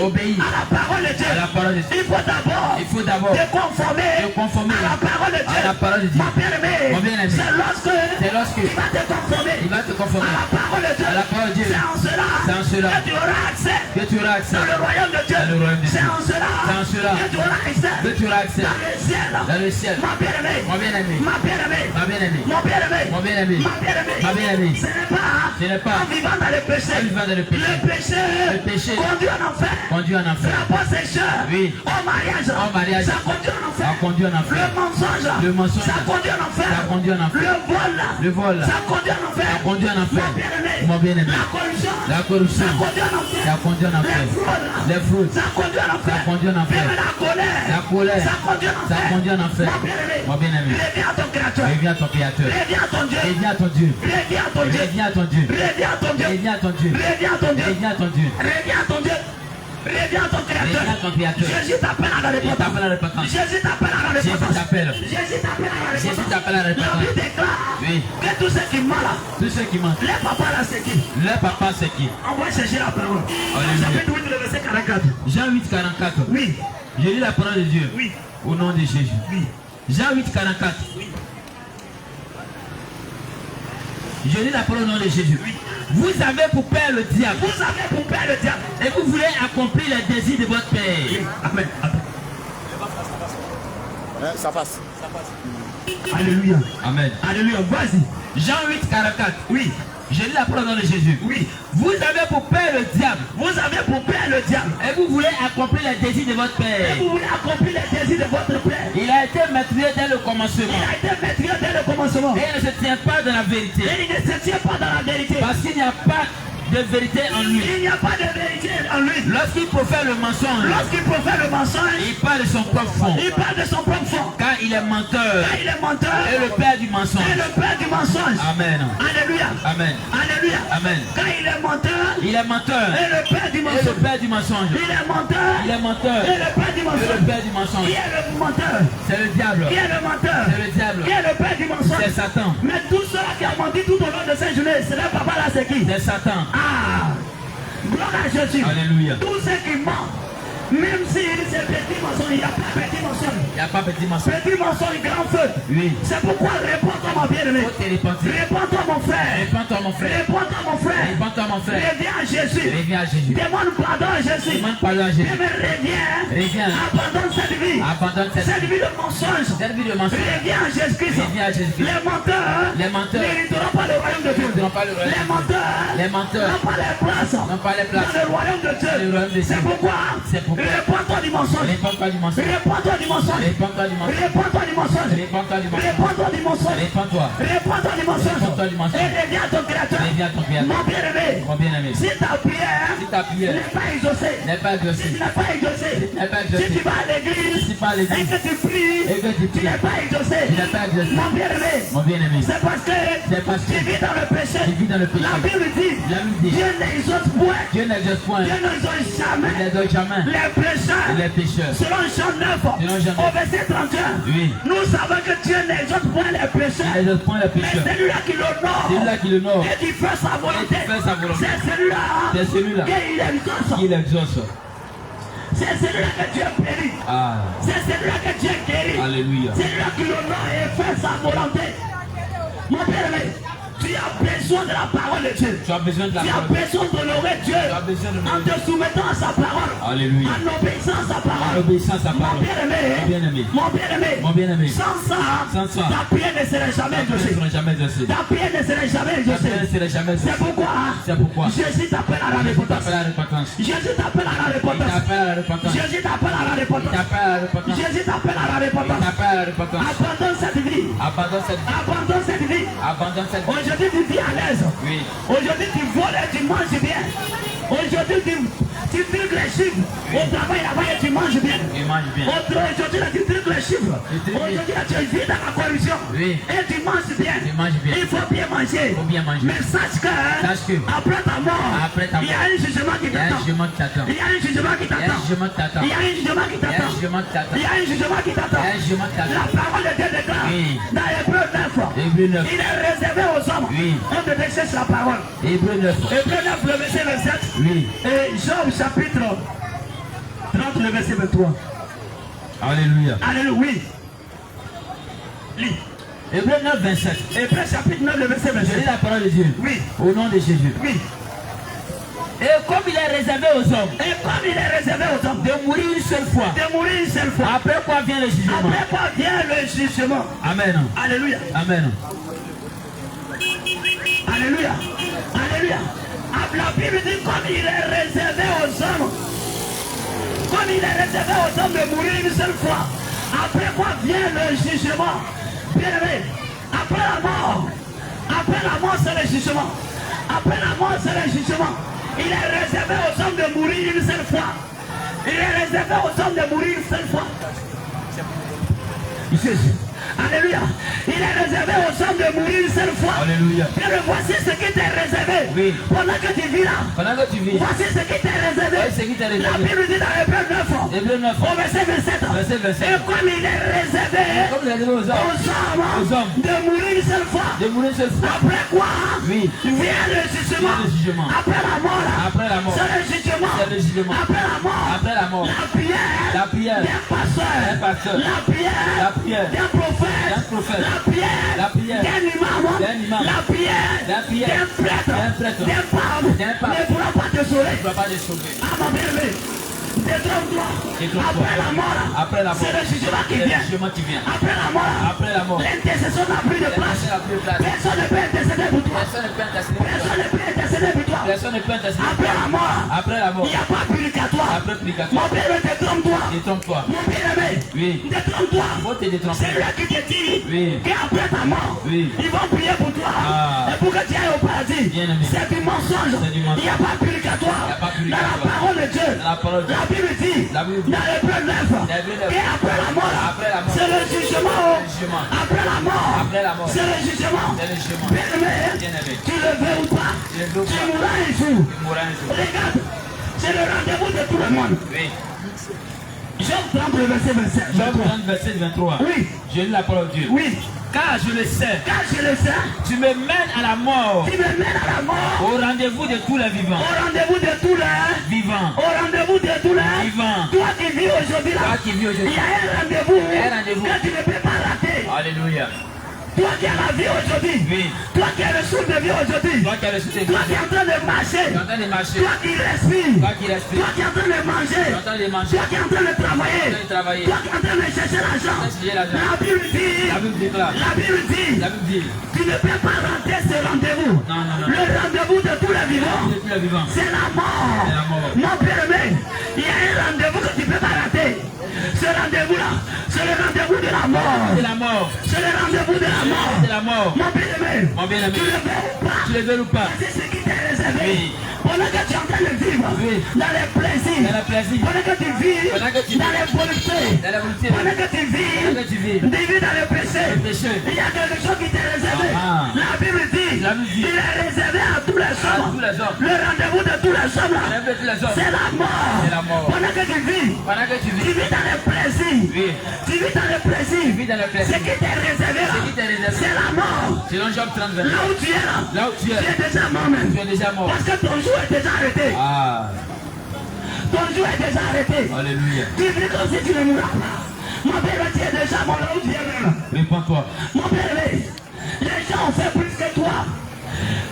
obéir à la parole de Dieu. à la parole de Dieu. Il faut d'abord te conformer à la parole de Dieu. à la parole de Dieu. Mon bien-aimé. Mon bien-aimé. C'est lorsque il va te conformer va te conformer à la parole de Dieu. à la parole de Dieu. C'est en cela que tu auras accès que tu auras accès dans le royaume de Dieu. dans le royaume de Dieu. C'est en cela que tu auras accès que tu auras accès dans le ciel. dans le ciel. Mon bien-aimé. Mon bien-aimé. Ma bien-aimée. Ma bien-aimée. Mon bien-aimé. Mon bien-aimé. Ma bien-aimée. Ma bien-aimée. Ce n'est pas en vivant dans le péché. Le péché conduit en enfer. Conduit en enfer. La bonne sécheur. Oui. Au mariage. Ça conduit en enfer. Ça conduit en enfer. Le Le mensonge. Ça conduit en enfer. Ça conduit en enfer. Le vol. Le vol. Ça conduit en enfer. Ça conduit en enfer. Mon Mon bien-aimé. La corruption. La corruption. Ça conduit en enfer. Ça conduit en enfer. Les fraudes. Les fraudes. Ça conduit en enfer. Ça conduit en enfer. Même la colère. La colère. Ça conduit en enfer. Ça conduit en enfer. Mon bien-aimé. Reviens à ton créateur. Reviens à ton Créateur. Reviens à ton Dieu. Reviens à ton Dieu. Reviens à ton Dieu. Reviens à ton Dieu. Reviens à ton Dieu. Reviens à ton Dieu. Reviens à ton Dieu. Reviens à ton Dieu. Reviens à ton Dieu. Reviens à ton créateur. Reviens à ton Créateur. Jésus t'appelle à la Il t'appelle à la repentance. repentance. Jésus t'appelle à la Jésus repentance. t'appelle. Jésus t'appelle à la repentance. Jésus t'appelle à la La Bible repentance. déclare Oui. que tous ceux qui mentent là, Tous ceux qui mentent. les papas là c'est qui? Le papa c'est qui? On va chercher la parole. Alléluia. Chapitre 8, le verset 44. Jean 8, 44. Oui. Je lis la parole de Dieu. Oui. Au nom de Jésus. Oui. Jean 8, 44. Oui. Je lis la parole au nom de Jésus. Vous avez pour père le diable. Vous avez pour père le diable. Et vous voulez accomplir les désirs de votre père. Amen. Ça passe. Alléluia. Amen. Alléluia. Vas-y. Jean 8, 44. Oui. Je lis la parole au nom de Jésus. Oui. Vous avez pour père le diable. Vous avez pour père le diable. Et vous voulez accomplir les désirs de votre Et père. vous voulez accomplir les désirs de votre père. Il a été maîtrisé dès le commencement. Il a été maîtrisé dès le commencement. Et il ne se tient pas dans la vérité. Et il ne se tient pas dans la vérité. Parce qu'il n'y a pas de vérité en lui. Il n'y a pas de vérité en lui. Lorsqu'il profère le mensonge, Lorsqu'il profère le mensonge, il parle de son propre fond. il parle de son propre fond. Car il est menteur Car il est menteur et le père du mensonge. et le père du mensonge. Amen. Alléluia. Amen. Alléluia. Alléluia. Amen. Quand il est menteur, Il est menteur. et le père du Et le mensonge. père du mensonge. Il est menteur. Il est menteur. Et le père du Et mensonge. le père du mensonge. Qui est le menteur? C'est le diable. Qui est le menteur? C'est le diable. Qui est le père du mensonge? C'est Satan. Mais tout cela qui a menti tout au long de cette journée, c'est le papa là, c'est qui? C'est Satan. Ah! Gloire à Jésus. Alléluia. Tous ceux qui mentent, même si c'est petit mensonge, il n'y a pas petit mensonge. Il n'y a pas petit mensonge. Petit mensonge, grand feu. Oui. C'est pourquoi réponds-toi mon bien-aimé. Faut te repentir. Réponds-toi mon frère. Répands-toi mon frère. Réponds-toi mon frère. Répands-toi mon frère. Reviens à Jésus. Reviens à Jésus. Demande pardon à Jésus. Demande pardon à Jésus. Mais reviens. Reviens. Abandonne cette vie. Abandonne Cette vie de mensonge. Cette vie de mensonge. Reviens à Jésus-Christ. Reviens à Jésus-Christ. Les menteurs. Les menteurs. n'hériteront pas le royaume de Dieu. n'hériteront pas le royaume de Les Dieu. menteurs. Les menteurs. N'ont pas les places. N'ont pas les places. Dans le royaume de Dieu. Dans le royaume de Dieu. C'est pourquoi. C'est pourquoi. Réponds-toi du mensonge. Répands-toi du mensonge. Réponds-toi du mensonge. Répands-toi du mensonge. Réponds-toi du mensonge. Répands-toi du mensonge. Réponds-toi du mensonge. Répands-toi. Réponds-toi du mensonge. Réponds-toi du mensonge. Et reviens à ton créateur. Reviens à ton créateur. Mon bien-aimé. Mon bien-aimé. Si ta prière Si ta prière n'est pas exaucée. n'est pas Si exaucée. tu n'es pas exaucé. N'est pas exaucée. Si tu vas à l'église. Si tu vas à l'église. Et que tu pries. Et que tu Tu pries. n'es pas exaucé. Tu n'es pas exaucé. Mon bien-aimé. Mon bien-aimé. C'est parce que tu vis dans le péché. Tu vis dans le péché. La Bible dit. La Bible dit. Dieu n'exauce point. Dieu n'exauce point. Dieu n'exauce jamais. Il n'exauce jamais Les pécheurs. les pécheurs. Selon Jean 9, Selon Jean 9. au verset 31, Oui. nous savons que Dieu n'exauce point les Il pécheurs, n'exauce point les mais pécheurs. celui-là qui l'honore Celui-là qui l'honore. et qui fait sa volonté, Et qui fait sa volonté. c'est celui-là C'est celui-là qu'il exauce. qui l'exauce. C'est celui-là que Dieu bénit. Ah. C'est celui-là que Dieu guérit. Alléluia. C'est celui-là qui l'honore et fait sa volonté. Mon bien-aimé, tu as besoin de la parole de Dieu. Tu as besoin de la Tu as parole. besoin d'honorer Dieu Tu as besoin de en te soumettant à sa parole. Alléluia. En obéissant à sa En parole. obéissant à sa Mon parole. bien-aimé. Mon bien-aimé. Mon bien-aimé. Mon bien-aimé. Sans ça, ta prière ne serait jamais Tu ne exaucée. seras jamais exaucé. Ta prière ne serait jamais Ta prière ne exaucée. sera jamais C'est exaucée. pourquoi C'est pourquoi Jésus t'appelle à la Jésus repentance. t'appelle à la repentance. Jésus t'appelle à la Il repentance. t'appelle à la repentance. Jésus t'appelle à la Il repentance. t'appelle à la repentance. Jésus t'appelle à la Il repentance. t'appelle à la repentance. Abandonne cette vie. Abandonne cette vie. Abandonne cette vie. Abandonne cette vie. Aujourd'hui tu vis à l'aise. Oui. Aujourd'hui tu voles et tu manges bien. Aujourd'hui tu truques les chiffres. Au travail là-bas et tu manges bien. Il mange bien. Aujourd'hui là, tu truques les chiffres. Tu truques. Aujourd'hui là, tu vis dans la corruption. Oui. Et tu manges bien. Tu manges bien. Il faut bien manger. Il faut bien manger. Mais sache que, Sache que, après ta mort, après ta il y a mort, un jugement qui Il y a un t'attend. jugement qui t'attend. Il y a un jugement qui Il y a un t'attend. jugement qui t'attend. Il y a un jugement qui Il y a un t'attend. jugement qui t'attend. Il y a un jugement qui t'attend. Il y a un jugement qui t'attend. La parole de Dieu déclare Oui. dans Hébreu 9. Hébreu 9. Il est réservé aux hommes. Oui. On te cherche la parole. Hébreu 9. Hébreu 9, le verset 27. Oui. Et Job chapitre 30, le verset 23. Alléluia. Alléluia. Oui. Lis. Hébreu 9, 27. Hébreu chapitre 9, le verset Je lis 27. la parole de Dieu. Oui. Au nom de Jésus. Oui. Et comme il est réservé aux hommes Et comme il est réservé aux hommes de mourir une seule fois, de mourir une seule fois, après quoi vient le jugement. après quoi vient le jugement. Amen. Alléluia. Amen. Alléluia. Alléluia. La Bible dit comme il est réservé aux hommes. Comme il est réservé aux hommes de mourir une seule fois. Après quoi vient le jugement. Bien aimé. Après la mort. Après la mort c'est le jugement. Après la mort c'est le jugement. Il est réservé aux hommes de mourir une seule fois. Il est réservé aux hommes de mourir une seule fois. Jésus. Alléluia. Il est réservé aux hommes de mourir une seule fois. Alléluia. Bien, voici ce qui t'est réservé. Oui. Pendant que tu vis là. Pendant que tu vis, Voici ce qui t'est réservé. voici ce qui t'est réservé. La Bible dit dans Hébreu 9. Hébreu 9. Au verset 27. Verset 27. Et comme il est réservé Comme il est réservé aux hommes de mourir une seule fois. de mourir une seule fois. Après quoi Oui. vient le jugement. Vient le jugement. Après la mort. Après la mort. C'est le jugement. C'est le jugement. Après la mort. Après la mort. La prière. La prière. D'un pasteur. D'un pasteur. La prière. La prière. D'un prophète. D'un prophète. La prière. La prière. D'un imam. D'un imam. La prière. La prière. D'un prêtre. D'un prêtre. D'un pape. D'un pape. Ne pourra pas te sauver. Tu ne vas pas les sauver. Ah mon bien-aimé. Détrompe-toi. Détrompe-toi. Après la mort. Après la mort. C'est le jugement qui C'est le vient. jugement qui vient. Après la mort. Après la mort. L'intercession n'a plus de place. L'intercession n'a plus de place. Personne ne peut intercéder pour toi. Personne ne peut intercéder pour toi. Personne ne peut intercéder pour toi. Personne ne peut intercéder pour Après la toi. mort. Après la mort. Il n'y a pas purificatoire. Après Mon purificatoire. bien-aimé, détrompe-toi. Détrompe-toi. Mon bien-aimé. Oui. Détrompe-toi. Faut te détromper. C'est lui qui te dit Oui. qu'après ta mort, Oui. ils vont prier pour toi. Ah. Et pour que tu ailles au paradis. Bien-aimé. C'est du mensonge. C'est du mensonge. Il n'y a pas purificatoire. Il n'y a pas Dans purificatoire. la parole de Dieu. Dans la parole de Dieu. La Bible dit. La Bible dit. Dans Hébreu 9. Hébreu 9. Et après la mort. Après la mort. C'est le jugement. Le jugement. Après la mort. Après la mort. C'est le jugement. C'est le jugement. Bien-aimé. Bien-aimé. Tu le veux ou pas. Tu le Tu mourras un jour. Regarde, c'est le rendez-vous de tout le monde. Oui. Job 30, le verset 27. Job 30, verset 23. Oui. Je lis la parole de Dieu. Oui. Car je le sais. Car je le sais. Tu me mènes à la mort. Tu me mènes à la mort. Au rendez-vous de tous les vivants. Au rendez-vous de tous les Vivants. Au rendez-vous de tous les Vivants. Toi qui vis aujourd'hui là. Toi qui vis aujourd'hui. Il y a un rendez-vous. Un rendez-vous. Que tu ne peux pas rater. Alléluia. Toi qui as la vie aujourd'hui. Oui. Toi qui as le souffle de vie aujourd'hui. Toi qui as le soutien. Toi qui es en train de marcher. Tu es en train de marcher. Toi qui respires. Toi qui respires. Toi qui es en train de manger. Tu es en train de manger. Toi qui es en train de travailler. Tu es en train de travailler. Toi qui es en train de chercher l'argent. Tu es en train de chercher l'argent. La Bible dit. La Bible déclare. La Bible dit. La Bible dit. Tu ne peux pas rater ce rendez-vous. Non, non, non. Le rendez-vous de tous les vivants. De tous les vivants. C'est la mort. C'est la mort. Mon bien-aimé, il y a un rendez-vous que tu ne peux pas rater. Ce rendez-vous-là, c'est le rendez-vous de la mort. C'est la mort. C'est le rendez-vous de la mort. C'est la mort. Mon bien-aimé, Mon bien-aimé. tu le veux ou pas? Tu le veux ou pas? C'est ce qui t'est réservé. Oui. Pendant que tu es en train de vivre Oui. dans les plaisirs, Dans les plaisirs. pendant que tu vis Pendant que tu dans vis. les voluptés, Dans la volonté. pendant que tu vis, Pendant que tu vis. dans le péché, Le péché. il y a quelque chose qui t'est réservé. Ah. La Bible dit, La Bible dit. il est réservé à tous les hommes. tous les hommes. Le rendez-vous de tous les hommes, là, Le rendez-vous de tous les hommes. c'est la mort. C'est la mort. Pendant que tu vis, Pendant que tu tu vis. vis dans les plaisirs. Oui. Tu vis dans les plaisirs. vis dans les plaisirs. Ce qui t'est réservé là, Ce qui t'est réservé. c'est la mort. Selon Job 30, Là 23. où tu es là, Là où tu es. tu es déjà mort même. Tu es déjà mort. Parce que ton jour est déjà arrêté. Ah. Ton jour est déjà arrêté. Alléluia. Tu vis comme si tu ne mourras pas. Mon père, tu es déjà mort là où tu es même. Répands-toi. Mon père, les gens ont fait plus que toi.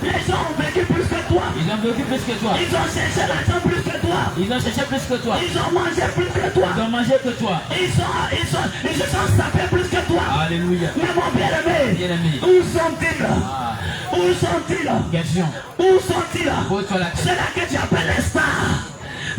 Les gens ont vécu plus que toi. Ils ont vécu plus que toi. Ils ont cherché l'argent plus que toi. Ils ont cherché plus que toi. Ils ont mangé plus que toi. Ils ont mangé que toi. Ils se sont sapés plus que toi. Alléluia. Mais mon bien-aimé, Bien-aimé. où sont-ils? Ah. Où sont-ils? Question. Où sont-ils? Pose-toi la question. Ceux-là que tu appelles les stars.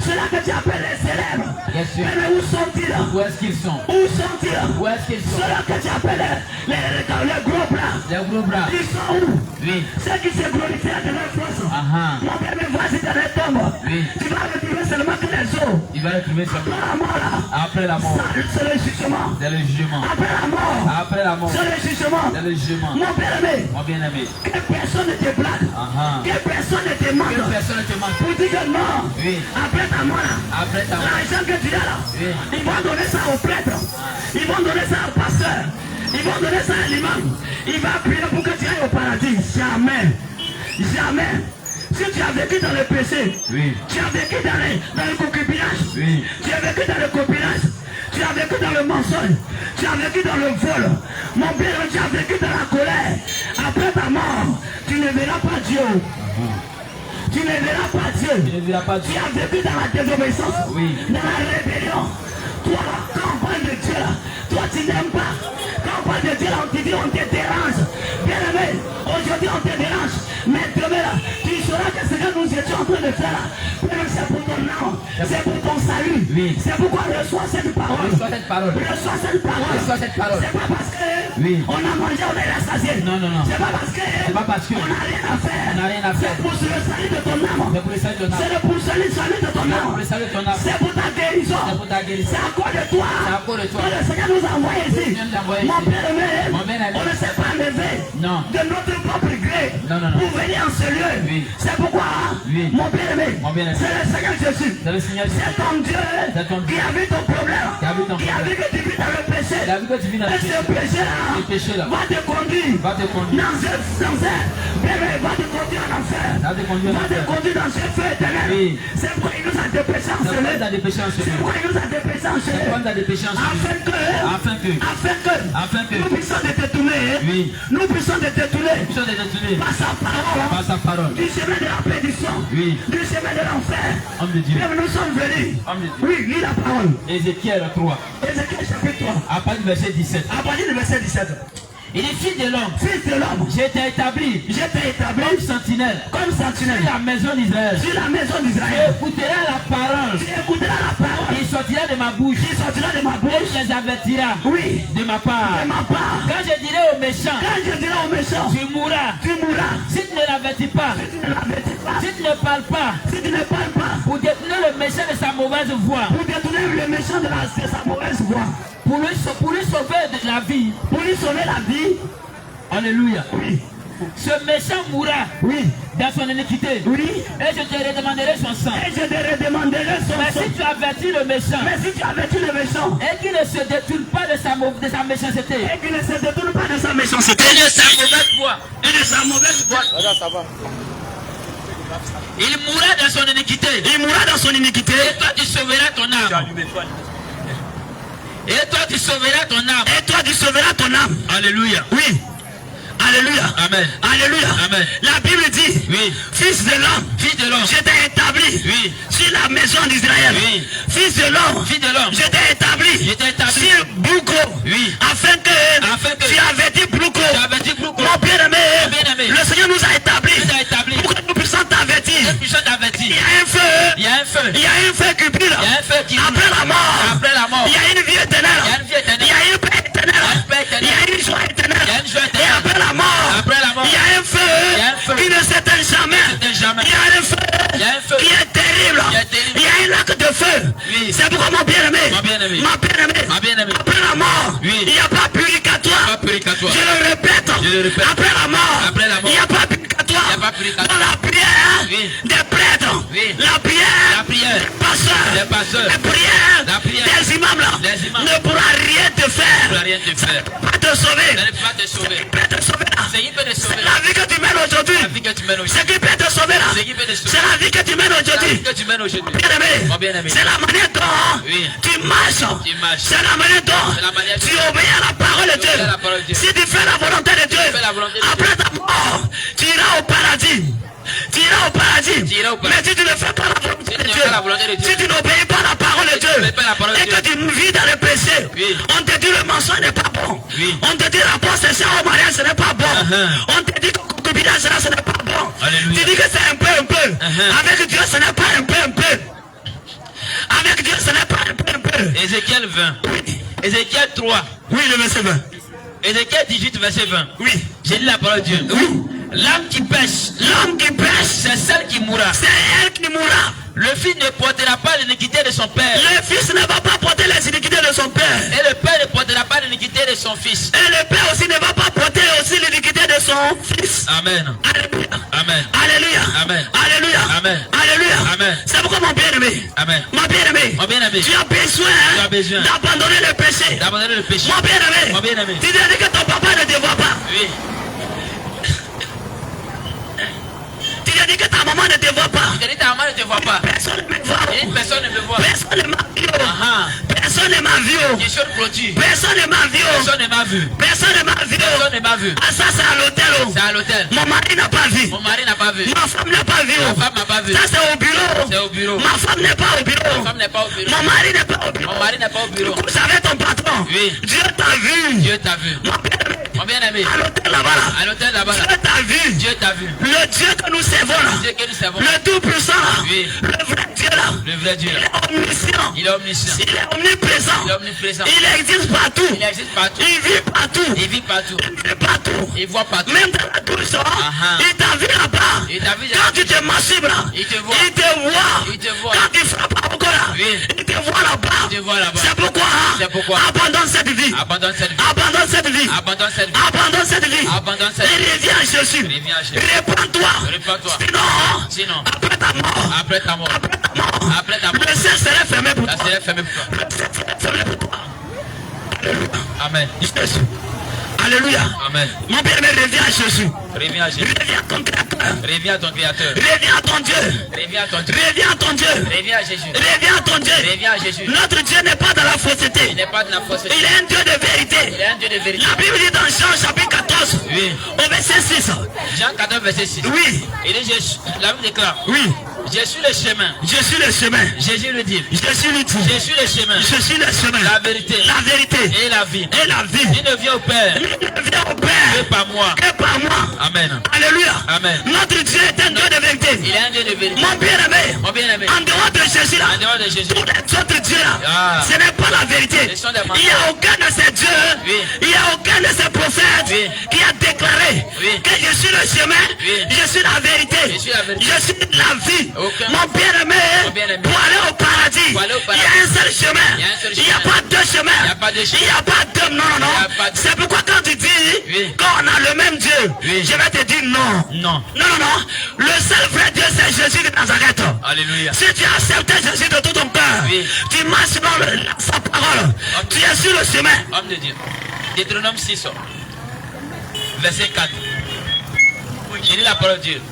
Ceux-là que tu appelles les célèbres. Question. Mais où sont-ils? Où est-ce qu'ils sont? Où sont-ils? Où est-ce qu'ils sont? Ceux-là que tu appelles les gros bras. Les gros bras. Ils sont où? Oui. Ceux qui se glorifient de leur force. Ah. Mon père, me voici dans les tombes. Oui. Tu vas retrouver seulement que les os. Il va retrouver ça. Après la mort là. Après la mort. C'est le jugement. C'est le jugement. Après la mort. Après la mort. C'est le jugement. C'est le jugement. Mon bien-aimé. Mon bien-aimé. Que personne ne te blague. Ah. Que personne ne te Que mente. personne ne te manque. Pour dire que non. Oui. Après ta mort là. Après ta mort. L'argent que tu as là. Oui. Ils vont donner ça au prêtre. Ils vont donner ça au pasteur. Ils vont donner ça à l'imam. Il va prier pour que tu ailles au paradis. Jamais. Jamais. Si tu as vécu dans le péché, Oui. tu as vécu dans le concubinage, Oui. tu as vécu dans le copinage, tu as vécu dans le mensonge, tu as vécu dans le vol, mon père, tu as vécu dans la colère. Après ta mort, tu ne verras pas Dieu. Tu ne verras pas Dieu. Tu ne verras pas Tu Dieu. as vécu dans la désobéissance, Oui. dans la rébellion. Toi, quand on parle de Dieu, là, toi tu n'aimes pas. Quand on parle de Dieu, là, on te dit on te dérange. Bien aimé, aujourd'hui on te dérange. Mais demain, là, tu sauras que ce que nous étions en train de faire là, c'est pour ton âme, c'est pour ton salut. Oui. C'est pourquoi reçois cette parole. Reçois cette parole. Reçois cette parole. Reçois cette parole. C'est pas parce que Oui. on a mangé, on est rassasié. Non, non, non. C'est pas parce que C'est pas parce que on n'a rien à faire. on n'a rien à faire. C'est pour le salut de ton âme. C'est pour le salut de ton âme. C'est pour le salut de ton C'est âme. pour le salut de ton âme. C'est pour ta guérison. C'est pour ta guérison. C'est à cause de toi. C'est à cause de toi. Que le Seigneur nous a envoyé ici. Dieu nous a envoyé Mon ici. bien-aimé, Mon bien-aimé. on ne s'est pas levé Non. de notre propre gré Non, non, non. pour venir en ce lieu. Oui. C'est pourquoi, Oui. mon bien-aimé, Mon bien-aimé. c'est le Seigneur Jésus. C'est le Seigneur Jésus. C'est ton Dieu C'est ton Dieu. qui a vu ton problème. Qui a vu ton Qui a vu problème. que tu vis dans le péché. Il a vu que tu vis dans le Et ce péché. péché-là Ce péché-là va te conduire va te conduire. va te conduire en enfer. Va te conduire en Va te enfer. conduire dans ce feu éternel. Oui. C'est pourquoi il nous a dépêchés en C'est pourquoi ce tu as des péchés en ce C'est lieu. pourquoi il nous a dépêchés en ce C'est pourquoi tu as des péchés en ce lieu. afin que nous puissions te détourner. Oui. Nous puissions te détourner Nous sommes détenus par sa parole. par sa parole. Du chemin de la perdition. Oui. Du chemin de l'enfer. Homme de Dieu. Même nous sommes venus. Homme de Dieu. Oui, lis la parole. Ézéchiel 3. Ézéchiel chapitre 3. À partir du verset 17. À partir du verset 17. Il est fils de l'homme. Fils de l'homme, J'ai été établi je t'ai établi comme sentinelle comme sentinelle sur la maison d'Israël. sur la maison Tu d'Israël. écouteras la parole. Tu écouteras la parole Il sortira de ma bouche. qui sortira de ma Et bouche. je les avertiras Oui, de ma part. de ma part. Quand je dirai aux méchants, Quand je dirai aux méchants, tu mourras. tu mourras. Si tu ne l'avertis pas, Si tu ne l'avertis pas, si tu ne parles pas, si tu ne parles pas, pour détourner le méchant de sa mauvaise voie, pour détourner le méchant de sa mauvaise voie, pour lui sauver de la vie. pour lui sauver la vie, Alléluia. oui, Ce méchant mourra Oui. dans son iniquité. Oui. Et je te redemanderai son sang. Et je te redemanderai son Mais sang. si tu avertis le méchant Mais si tu avertis le méchant et qu'il ne se détourne pas de sa méchanceté et qu'il ne se détourne pas de sa méchanceté et de sa mauvaise foi, et de sa mauvaise voie, il mourra dans son iniquité. il mourra dans son iniquité. Et toi tu sauveras ton âme. Et toi tu sauveras ton âme. Et toi tu sauveras ton âme. Alléluia. Oui. Alléluia. Amen. Alléluia. Amen. La Bible dit, Oui. fils de l'homme, Fils de l'homme. je t'ai établi Oui. sur la maison d'Israël. Oui. Fils de l'homme, Fils de l'homme. je t'ai établi Je t'ai établi. sur Bouko, Oui. afin que tu avertis Bouko. Tu avertis Bouko. Mon bien-aimé, Mon bien-aimé. le Seigneur nous a établi Nous a établi. pour que nous puissions t'avertir. Et puis je t'avertis. Il y a un feu, Il y a un feu. il y a un feu qui brûle. Il y a un feu qui Après la mort, Après la mort. il y a une vie éternelle. Il y a une vie éternelle. Il y a une paix éternelle. Il y a une paix éternelle. Il y a une joie éternelle. Il y a une joie Et éternelle. après la mort, Après la mort. il y a un feu, Il y a un feu qui ne s'éteint jamais. s'éteint jamais. Il y a un feu, Il y a un feu qui est terrible. qui est terrible. Il y a un lac de feu. Oui. C'est pourquoi mon bien-aimé, Mon bien-aimé. ma bien-aimée, Ma bien-aimée. après la mort, Oui. il n'y a pas purificatoire. Pas purificatoire. Je le répète. Je le répète. Après la mort, Après la mort. il n'y a pas purificatoire. Il n'y a pas purificatoire. Dans la prière Oui. des prêtres, Oui. la prière, La prière. des pasteurs, Des pasteurs. la prière, La prière. des imams là, Des imams. ne pourra rien te Tu ne faire. peux rien te faire. Pas te sauver. Ça ne peut pas te sauver. Il peut te sauver là. C'est qui peut te sauver. La vie que tu mènes aujourd'hui, La vie que tu mènes ce aujourd'hui. qui peut te sauver là, C'est qui peut te sauver. c'est la vie que tu mènes La aujourd'hui. vie que tu mènes aujourd'hui. Bien-aimé, Mon bien-aimé. c'est la manière dont Oui. tu marches. Tu marches. C'est la manière dont C'est la manière tu dont obéis à la parole de tu obéis Dieu. à la parole de Dieu. Si tu fais la volonté de Dieu, fais la volonté de après ta mort, tu iras au paradis. Tu iras au paradis. Tu iras au paradis. Mais si tu ne fais pas la volonté Si de tu ne Dieu, fais la volonté de Dieu, si tu n'obéis pas à la parole de si tu Dieu, n'obéis pas à la parole de et que tu vis dans le péché, Oui. on te dit le mensonge n'est pas bon. Oui. On te dit la possession au mariage, ce n'est pas bon. Uh-huh. On te dit que le concubinage, ce n'est pas bon. Alléluia. Tu dis que c'est un peu. Uh-huh. Avec Dieu, ce n'est pas un peu. Avec Dieu, ce n'est pas un peu. Ézéchiel 20. Ézéchiel 3. Oui, le verset 20. Ézéchiel 18, verset 20. Oui. J'ai dit la parole de Dieu. Oui. L'âme qui pêche, L'homme qui pêche, c'est celle qui mourra. c'est elle qui mourra. Le fils ne portera pas l'iniquité de son père. Le fils ne va pas porter les iniquités de son père. Et le père ne portera pas l'iniquité de son fils. Et le père aussi ne va pas porter aussi l'iniquité de son fils. Amen. Alléluia. Amen. Alléluia. Amen. Alléluia. Amen. Alléluia. Amen. C'est pourquoi mon bien-aimé, Amen. mon bien-aimé, Mon bien-aimé, tu as besoin, Tu as besoin d'abandonner le péché. d'abandonner le péché. Mon bien-aimé, Mon bien-aimé. tu te dis que ton papa ne te voit pas. Oui. Tu te dis que ta maman ne te voit pas. Je te dis, ta maman ne te voit pas. Personne ne me voit. Et une personne ne me voit. Personne ne m'a vu. Ah Personne ne m'a vu. Je suis une clôture. Personne ne m'a vu. Personne ne m'a vu. Personne ne m'a vu. Personne ne m'a vu. Ah, ça c'est à l'hôtel. C'est à l'hôtel. Mon mari n'a pas vu. Mon mari n'a pas vu. Ma femme n'a pas vu. Ma femme n'a pas vu. Ça c'est au bureau. C'est au bureau. Ma femme n'est pas au bureau. Ma femme n'est pas au bureau. Mon mari n'est pas au bureau. Mon mari n'est pas au bureau. Vous savez ton patron. Oui. Dieu t'a vu. Dieu t'a vu. Mon bien-aimé. Mon bien-aimé. À l'hôtel là-bas là. À l'hôtel là-bas. Dieu Là. t'a vu. Dieu t'a vu. Le Dieu que nous servons là. Dieu que nous savons. Le tout-puissant là. Oui. Le vrai Dieu là. Le vrai Dieu. Il est omniscient. Il est omniscient. Il est omniprésent. Il est omniprésent. Il existe partout. Il existe partout. Il vit partout. Il vit partout. Il vit partout. Il voit partout. Même dans la douche, il t'a vu là-bas. Il t'a vu là. Quand tu te masturbes là, Il te voit. il te voit. Il te voit. Quand tu frappes à encore là, Oui. il te voit là-bas. Il te voit là-bas. C'est pourquoi, C'est pourquoi. abandonne cette vie. Abandonne cette vie. Abandonne cette vie. Abandonne cette vie. Abandonne cette vie. Abandonne cette vie. Et reviens à Jésus. Reviens à Jésus. Répands-toi. Répands-toi. Sinon, Sinon, après ta mort, après ta mort, après ta mort, le ciel serait fermé pour la toi. ciel est fermée pour toi. Le ciel serait fermé pour toi. Amen. Jésus. Alléluia. Amen. Mon bien-aimé, reviens à Jésus. Reviens à Jésus. Reviens à ton Créateur. Reviens à ton Créateur. Reviens à ton Dieu. Reviens à ton Dieu. Reviens à ton Dieu. Reviens à Jésus. Reviens à ton Dieu. Reviens à Jésus. Notre Dieu n'est pas dans la Il fausseté. n'est pas de la fausseté. Il est un Dieu de Il vérité. est un Dieu de vérité. La Bible dit dans Jean chapitre 14, Oui. au verset 6. Jean 14, verset 6. Oui, Il dit, la Bible déclare, oui, je suis le chemin. je suis le chemin. Jésus le dit, Je suis le je suis le chemin, Je suis le chemin. la vérité La vérité et la vie. et la vie. Il ne vient au Père Il ne vient au que Père par moi. que par moi. Amen. Alléluia. Amen. Notre Dieu est un Dieu de Il vérité. est un Dieu de vérité. Mon bien-aimé, Mon bien-aimé, en dehors de Jésus là, en dehors de Jésus, tous les autres dieux là, Ah. ce n'est pas la vérité. Ce sont des mensonges. Il n'y a aucun de ces dieux, Oui. il n'y a aucun de ces prophètes Oui. qui a déclaré Oui. que je suis le chemin, Oui. je suis la vérité, Je suis la vérité. je suis la vie. Aucun. Mon bien-aimé, Mon bien-aimé. pour aller au paradis, Pour aller au il y paradis. a un seul chemin, Il y a un seul il n'y a chemin. pas deux chemins. Il n'y a pas de Il n'y a pas d'homme, non, non, non. C'est pourquoi quand tu dis qu'on a le même Dieu, je vais te dire non. Non. Non, non, non. Le seul vrai Dieu, c'est Jésus de Nazareth. Alléluia. Si tu acceptes Jésus de tout ton cœur, tu marches selon sa parole. Tu es sur le chemin. Homme de Dieu. Deutéronome 6, verset 4. J'ai dit la parole de Dieu.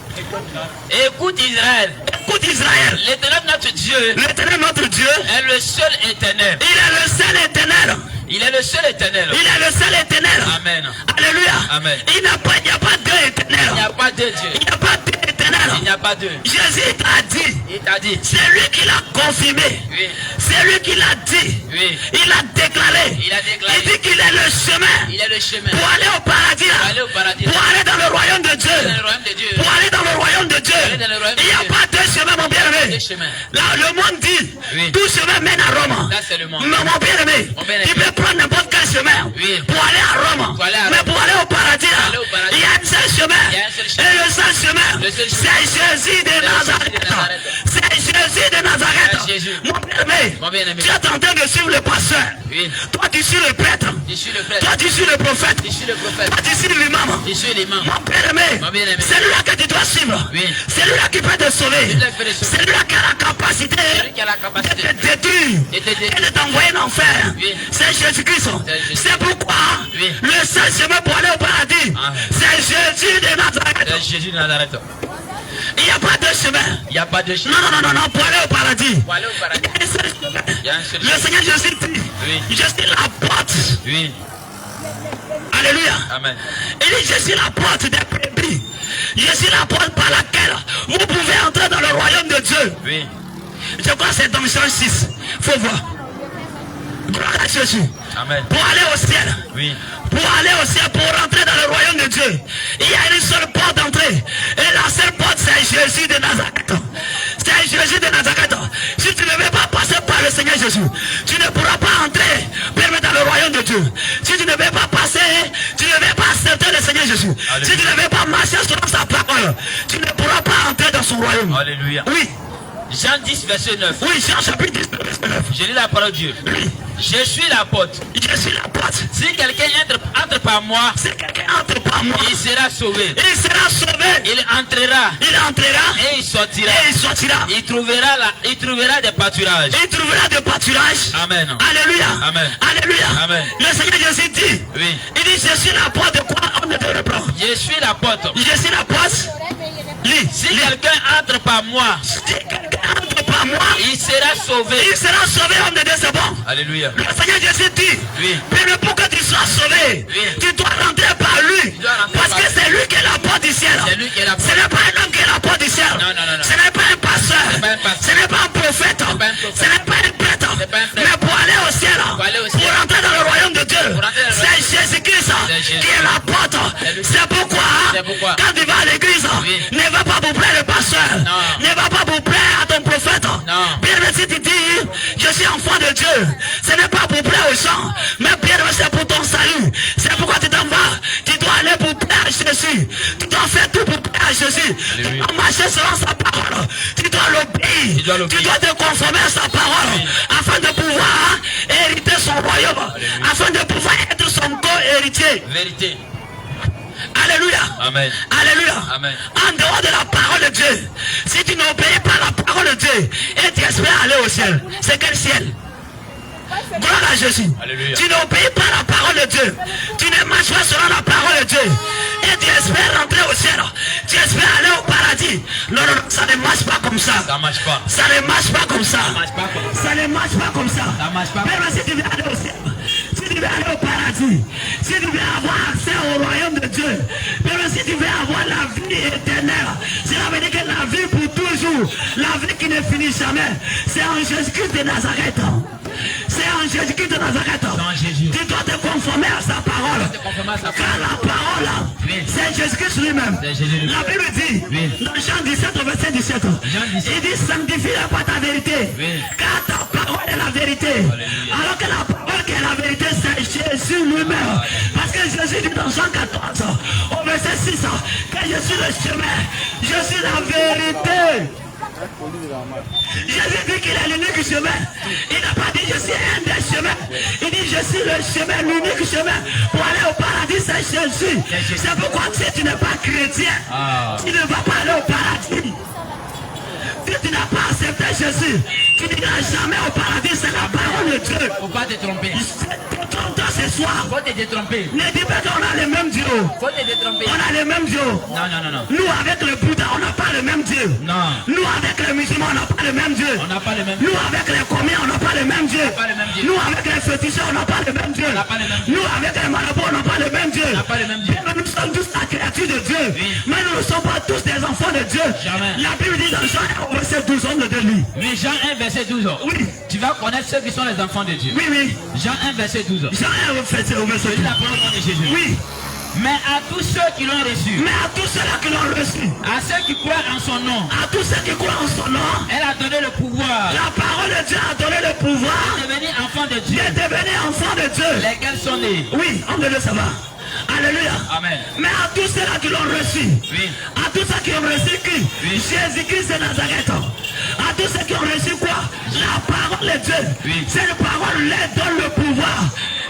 Écoute Israël. Écoute Israël. L'Éternel notre Dieu. L'Éternel notre Dieu est le seul éternel. Il est le seul éternel. Il est le seul éternel. Il est le seul éternel. Amen. Alléluia. Amen. Il n'y a pas deux éternels. Il n'y a pas deux dieux. Il n'y a pas deux éternels. Il n'y a pas deux. Jésus t'a dit. Il t'a dit. C'est lui qui l'a confirmé. Oui. C'est lui qui l'a dit. Oui. Il a déclaré. Il a déclaré. Il dit qu'il est le chemin. Il est le chemin. Pour aller au paradis. Pour aller au paradis. Pour aller dans le royaume de Dieu. Dans le royaume de Dieu. Pour aller dans le royaume de Dieu. Aller dans le royaume de Il n'y a Dieu. pas deux chemins, mon bien-aimé. Deux chemins. Là, le monde dit, Oui. tout chemin mène à Rome. Là, c'est le monde. Mais mon bien-aimé, Mon bien-aimé. tu peux prendre n'importe quel chemin Oui. pour aller à Rome. Pour aller à Mais Rome. pour aller au paradis, là, Aller au paradis. il y a un seul chemin. Il y a un seul chemin. Et le seul chemin, Le seul chemin. c'est Jésus de Nazareth. Nazareth. C'est Jésus de Nazareth. C'est Jésus. Mon bien-aimé, Mon bien-aimé. tu es en train de suivre le pasteur. Oui. Toi, tu suis le prêtre. Je suis le prêtre. Toi, tu suis le prophète. Je suis le prophète. Toi, tu suis l'imam. Je suis l'imam. Mon bien-aimé, Mon bien-aimé. c'est lui-là que tu dois suivre. Oui. C'est lui-là qui peut te sauver. C'est lui qui peut te sauver. C'est lui-là qui a la capacité C'est lui qui a la capacité de te détruire de te détruire. et de t'envoyer en enfer. Oui. C'est Jésus-Christ. C'est Jésus. C'est pourquoi Oui. le seul chemin pour aller au paradis, Ah. c'est Jésus de Nazareth. C'est Jésus de Nazareth. Il n'y a pas de chemin. Il n'y a pas de chemin. Non, non, non, non, pour aller au paradis. Pour aller au paradis. Il y a un seul chemin. Il y a un seul Le chemin. Seigneur Jésus dit, Oui. je suis la porte. Oui. Alléluia. Amen. Il dit, je suis la porte des brebis. Je suis la porte par laquelle vous pouvez entrer dans le royaume de Dieu. Oui. Je crois que c'est dans Jean 6. Faut voir. Gloire à Jésus. Amen. Pour aller au ciel. Oui. Pour aller au ciel, pour rentrer dans le royaume de Dieu, il y a une seule porte d'entrée. Et la seule porte, c'est Jésus de Nazareth. C'est Jésus de Nazareth. Si tu ne veux pas passer par le Seigneur Jésus, tu ne pourras pas entrer, permettre dans le royaume de Dieu. Si tu ne veux pas passer, tu ne veux pas accepter le Seigneur Jésus. Alléluia. Si tu ne veux pas marcher selon sa parole, tu ne pourras pas entrer dans son royaume. Alléluia. Oui, Jean 10, verset 9. oui, Jean chapitre 10, verset 9. Je lis la parole de Dieu. Oui, Je suis la porte. je suis la porte. Si quelqu'un entre par moi, Si quelqu'un entre par moi, il sera sauvé. il sera sauvé. Il entrera Il entrera et il sortira. et il sortira. Il trouvera des pâturages. Il trouvera des pâturages. Amen. Alléluia. Amen. Alléluia. Amen. Le Seigneur Jésus dit, Oui. il dit, je suis la porte de quoi on ne te reprend. Je suis la porte. Je suis la porte. Lis. Si quelqu'un entre par moi, Si quelqu'un entre par moi, il sera sauvé. il sera sauvé, homme de Dieu, c'est bon. Alléluia. Le Seigneur Jésus dit, Oui. mais pour que tu sois sauvé, Oui. tu dois rentrer par lui. dois rentrer Parce par que lui. c'est lui qui est la porte du ciel. C'est lui qui est la porte. Ce n'est pas un homme qui est la porte du ciel. Non, non, non, non. Ce n'est pas un pasteur. C'est pas un pasteur. Ce n'est pas un prophète. pas un prophète. Ce n'est pas un prêtre. C'est pas un prêtre. Mais pour aller au ciel, Pour aller au pour ciel. rentrer dans le royaume de Dieu, Pour rentrer dans le c'est royaume. Jésus-Christ C'est Jésus. qui est la porte. C'est lui. C'est pourquoi, C'est pourquoi. quand tu vas à l'église, Oui. ne va pas pour plaire le pasteur. Non. Ne va pas pour plaire à ton prophète. Non. Bien aimé, si tu dis, je suis enfant de Dieu, ce n'est pas pour plaire aux gens, mais bien aimé, c'est pour ton salut. C'est pourquoi tu t'en vas. Tu dois aller pour plaire à Jésus. Tu dois faire tout pour plaire à Jésus. Tu Alléluia. dois marcher selon sa parole. Tu dois l'obéir. Tu dois l'obéir. Tu dois te conformer à sa parole. Oui. Afin de pouvoir hériter son royaume. Alléluia. Afin de pouvoir être son co-héritier. Vérité. Alléluia. Amen. Alléluia. Amen. En dehors de la parole de Dieu, si tu n'obéis pas la parole de Dieu et tu espères aller au ciel, c'est quel ciel? Gloire à Jésus. Alléluia. Tu n'obéis pas la parole de Dieu. Tu ne marches pas selon la parole de Dieu. Et tu espères rentrer au ciel. Tu espères aller au paradis. Non, non, non, ça ne marche pas comme ça. Ça marche pas. Ça ne marche pas comme ça. marche pas comme Ça ne marche pas comme ça. Ça marche pas. Même si tu veux aller au ciel, si tu veux aller au paradis, si tu veux avoir accès au royaume de Dieu, même si tu veux avoir la vie éternelle, cela veut dire que la vie pour toujours, la vie qui ne finit jamais, c'est en Jésus-Christ de Nazareth. C'est en Jésus-Christ de Nazareth. en Jésus. Tu dois te conformer à sa parole. te conformer à sa Car la parole, Oui. c'est Jésus-Christ lui-même. C'est Jésus lui-même. La Bible dit, Oui. dans Jean 17, verset 17, Jean 17. il dit, sanctifie-la par ta vérité. Oui. Car ta parole est la vérité. Alléluia. Alors que la parole qui est la vérité, c'est Jésus lui-même. Parce que Jésus dit dans Jean 14, au verset 6, que je suis le chemin, je suis la vérité. Jésus dit qu'il est l'unique chemin. Il n'a pas dit je suis un des chemins. Il dit je suis le chemin, l'unique chemin pour aller au paradis, c'est Jésus. C'est pourquoi si tu n'es pas chrétien, tu ne vas pas aller au paradis. Si tu n'as pas accepté Jésus, tu n'iras jamais au paradis, c'est la parole de Dieu. Faut pas te tromper. Trompe-toi ce soir. Faut te détromper. Ne dis pas qu'on a les mêmes dieux. Faut te détromper. On a les mêmes dieux. Non. Nous avec le Bouddha, on n'a pas le même Dieu. Non. Nous avec les musulmans, on n'a pas le même Dieu. On n'a pas le même. Nous avec les comiens, on n'a pas le même Dieu. pas le même Dieu. Nous avec les féticheurs, on n'a pas le même Dieu. On n'a pas le même Dieu. Nous avec les marabouts, on n'a pas le même Dieu. On n'a pas le même Dieu. Nous sommes tous la créature de Dieu. Oui. Mais nous ne sommes pas tous des enfants de Dieu. Jamais. La Bible dit dans Jean 1, verset 12, on de lui. Oui, Jean 1, verset 12. Oui. Tu vas connaître ceux qui sont les enfants de Dieu. Oui. Jean 1, verset 12. Jean 1, verset 12. C'est la parole de Jésus. Oui. Mais à tous ceux qui l'ont reçu, Mais à tous ceux-là qui l'ont reçu, à ceux qui croient en son nom, à tous ceux qui croient en son nom, elle a donné le pouvoir la parole de Dieu a donné le pouvoir de devenir enfant de Dieu. de devenir enfant de Dieu. Lesquels sont nés. Oui, on veut le savoir. Alléluia. Amen. Mais à tous ceux-là qui l'ont reçu, Oui. à tous ceux qui ont reçu qui? Oui. Jésus-Christ de Nazareth. À tous ceux qui ont reçu quoi? La parole de Dieu. Oui. Cette parole leur donne le pouvoir.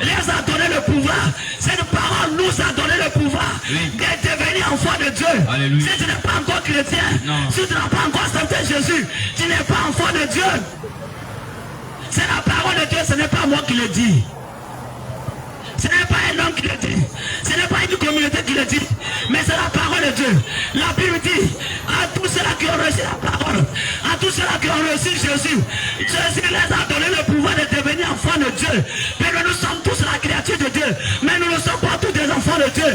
Les a donné le pouvoir. Cette parole nous a donné le pouvoir Oui. de devenir enfant de Dieu. Alléluia. Si tu n'es pas encore chrétien, Non. si tu n'as pas encore accepté Jésus, tu n'es pas enfant de Dieu. C'est la parole de Dieu, ce n'est pas moi qui le dis. Ce n'est pas un homme qui le dit. Ce n'est pas une communauté qui le dit. Mais c'est la parole de Dieu. La Bible dit à tous ceux-là qui ont reçu la parole, à tous ceux-là qui ont reçu Jésus, Jésus les a donné le pouvoir de devenir enfants de Dieu. Mais nous sommes tous la créature de Dieu. Mais nous ne sommes pas tous des enfants de Dieu.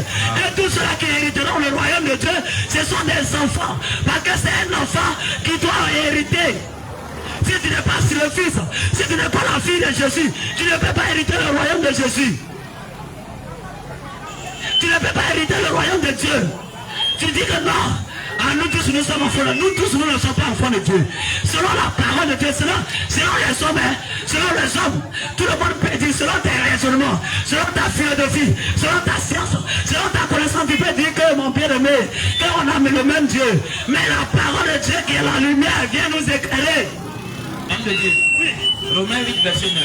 Et tous ceux-là qui hériteront le royaume de Dieu, ce sont des enfants. Parce que c'est un enfant qui doit hériter. Si tu n'es pas le fils, si tu n'es pas la fille de Jésus, tu ne peux pas hériter le royaume de Jésus. Tu ne peux pas hériter le royaume de Dieu. Tu dis que non. Ah, nous tous nous sommes enfants de Dieu. Nous tous nous ne sommes pas enfants de Dieu. Selon la parole de Dieu, selon les hommes, selon les hommes, tout le monde peut dire, selon tes raisonnements, selon ta philosophie, selon ta science, selon ta connaissance, tu peux dire que mon bien-aimé, qu'on a le même Dieu. Mais la parole de Dieu qui est la lumière vient nous éclairer. Homme de Dieu. Oui. Romains 8, verset 9.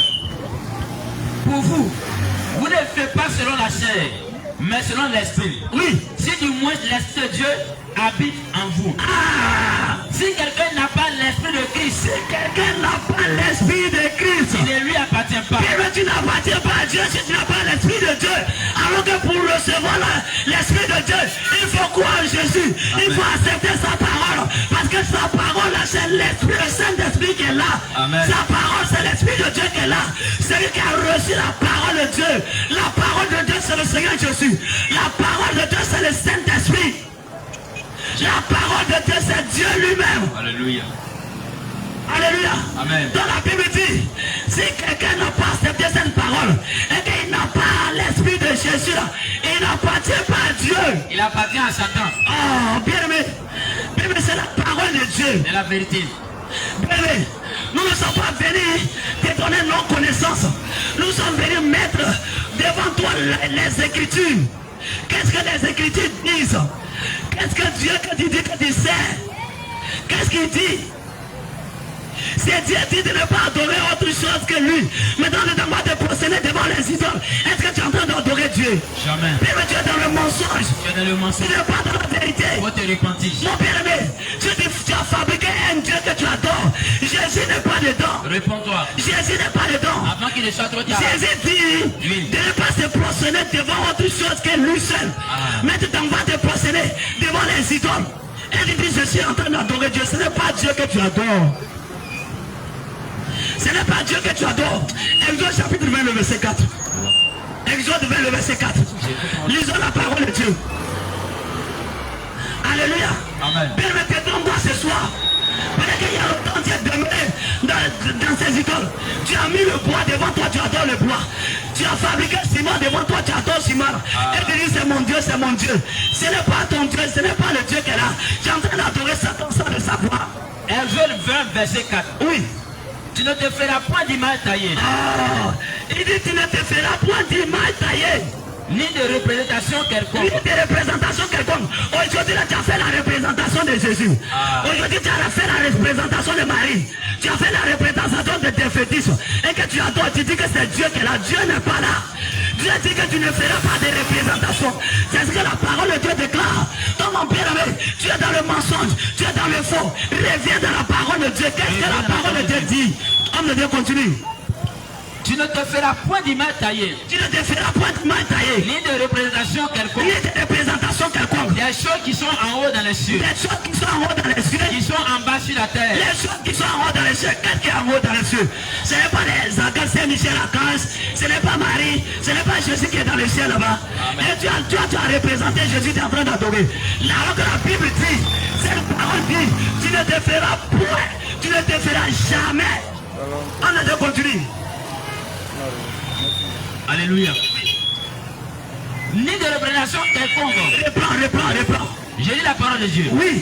Pour vous, vous ne faites pas selon la chair, mais selon l'esprit. Oui. Si du moins l'esprit de Dieu habite en vous. Ah! Si quelqu'un n'a pas l'esprit de Christ, Quelqu'un n'a pas l'esprit de Christ. il ne lui appartient pas. Mais tu n'appartiens pas à Dieu si tu n'as pas l'esprit de Dieu. Alors que pour recevoir l'esprit de Dieu, il faut croire en Jésus. Amen. Il faut accepter sa parole. Parce que sa parole, c'est l'esprit, le Saint-Esprit qui est là. Amen. Sa parole, c'est l'esprit de Dieu qui est là. Celui qui a reçu la parole de Dieu. La parole de Dieu, c'est le Seigneur Jésus. La parole de Dieu, c'est le Saint-Esprit. La parole de Dieu, c'est Dieu lui-même. Alléluia. Alléluia. Amen. Dans la Bible dit, si quelqu'un n'a pas accepté cette parole et qu'il n'a pas l'esprit de Jésus, il n'appartient pas à Dieu. Il appartient à Satan. Oh, bien-aimé, c'est la parole de Dieu. C'est la vérité. Bien-aimé, nous ne sommes pas venus te donner nos connaissances. Nous sommes venus mettre devant toi les Écritures. Qu'est-ce que les Écritures disent? Qu'est-ce que Dieu que tu dis que tu sais? Qu'est-ce qu'il dit? C'est Dieu dit de ne pas adorer autre chose que lui. Maintenant, ne dois pas te prosterner devant les idoles. Est-ce que tu es en train d'adorer Dieu? Jamais. Mais tu es dans le mensonge. Tu es dans le mensonge. Tu n'es pas dans la vérité. Il faut te repentir. Mon bien-aimé, tu as fabriqué un Dieu que tu adores. Jésus n'est pas dedans. Réponds-toi. Jésus n'est pas dedans. Avant qu'il ne soit trop tard. Jésus dit Oui. de ne pas se prosterner devant autre chose que lui seul. Ah. Mais tu t'en vas te prosterner devant les idoles. Et tu dis, je suis en train d'adorer Dieu. Ce n'est pas Dieu que tu adores. Ce n'est pas Dieu que tu adores. Exode chapitre 20, le verset 4. Exode 20, le verset 4. Lisons la parole de Dieu. Alléluia. Amen. Permettez-moi ce soir. Parce qu'il y a longtemps, tu es demeuré dans ces idoles. Tu as mis le bois devant toi, tu adores le bois. Tu as fabriqué le ciment devant toi, tu adores le ciment. Et tu dis, c'est mon Dieu, c'est mon Dieu. Ce n'est pas ton Dieu, ce n'est pas le Dieu qui est là. Tu es en train d'adorer Satan sans le savoir. Exode 20, verset 4. Oui. Tu ne te feras point d'image taillée. Ah, il dit, tu ne te feras point d'image taillée. Ni de représentation quelconque. Ni de représentation quelconque. Aujourd'hui, tu as fait la représentation de Jésus. Aujourd'hui, tu as fait la représentation de Marie. Tu as fait la représentation de défaitisme. Et que tu adores, tu dis que c'est Dieu qui est là. Dieu n'est pas là. Dieu dit que tu ne feras pas de représentation. C'est ce que la parole de Dieu déclare. Donc mon bien-aimé, tu es dans le mensonge, tu es dans le faux. Reviens dans la parole de Dieu. Qu'est-ce que la parole de Dieu dit? Homme de Dieu, continue. Tu ne te feras point d'image taillée. Tu ne te feras point d'image taillée. Ni de représentation quelconque. Ni de représentation quelconque. Des choses qui sont en haut dans les cieux. Les choses qui sont en haut dans les cieux. Qui sont en bas sur la terre. Les choses qui sont en haut dans les cieux. Qu'est-ce qui est en haut dans les cieux? Ce n'est pas les archanges Saint-Michel-Archange. Ce n'est pas Marie. Ce n'est pas Jésus qui est dans le ciel là-bas. Et tu as représenté Jésus, tu es en train d'adorer. Là que la Bible dit, cette parole dit, tu ne te feras point. Tu ne te feras jamais. On a de continuer. Alléluia. Ni de représentation quelconque. Reprends. J'ai lu la parole de Dieu. Oui.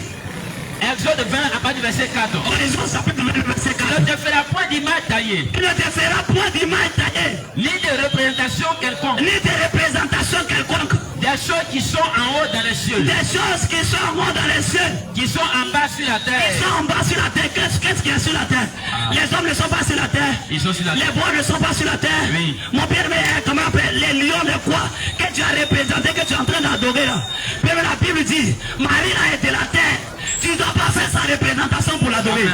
Exode 20 à partir du verset 4. Exode chapitre 20 verset 4. Tu ne te feras point d'image taillée. Tu ne te feras point d'image taillée. Ni de représentation quelconque. Ni de représentation quelconque. Des choses qui sont en haut dans les cieux. Des choses qui sont en haut dans les cieux. Qui sont en bas sur la terre. Ils sont en bas sur la terre. Qu'est-ce qu'il y a sur la terre? Les hommes ne sont pas sur la terre. Ils sont sur la terre. Les bois ne sont pas sur la terre. Oui. Mon père, mais comment on appelle les lions de quoi? Que tu as représenté, que tu es en train d'adorer là. Puis la Bible dit, Marie a été la terre. Tu ne dois pas faire sa représentation pour l'adorer.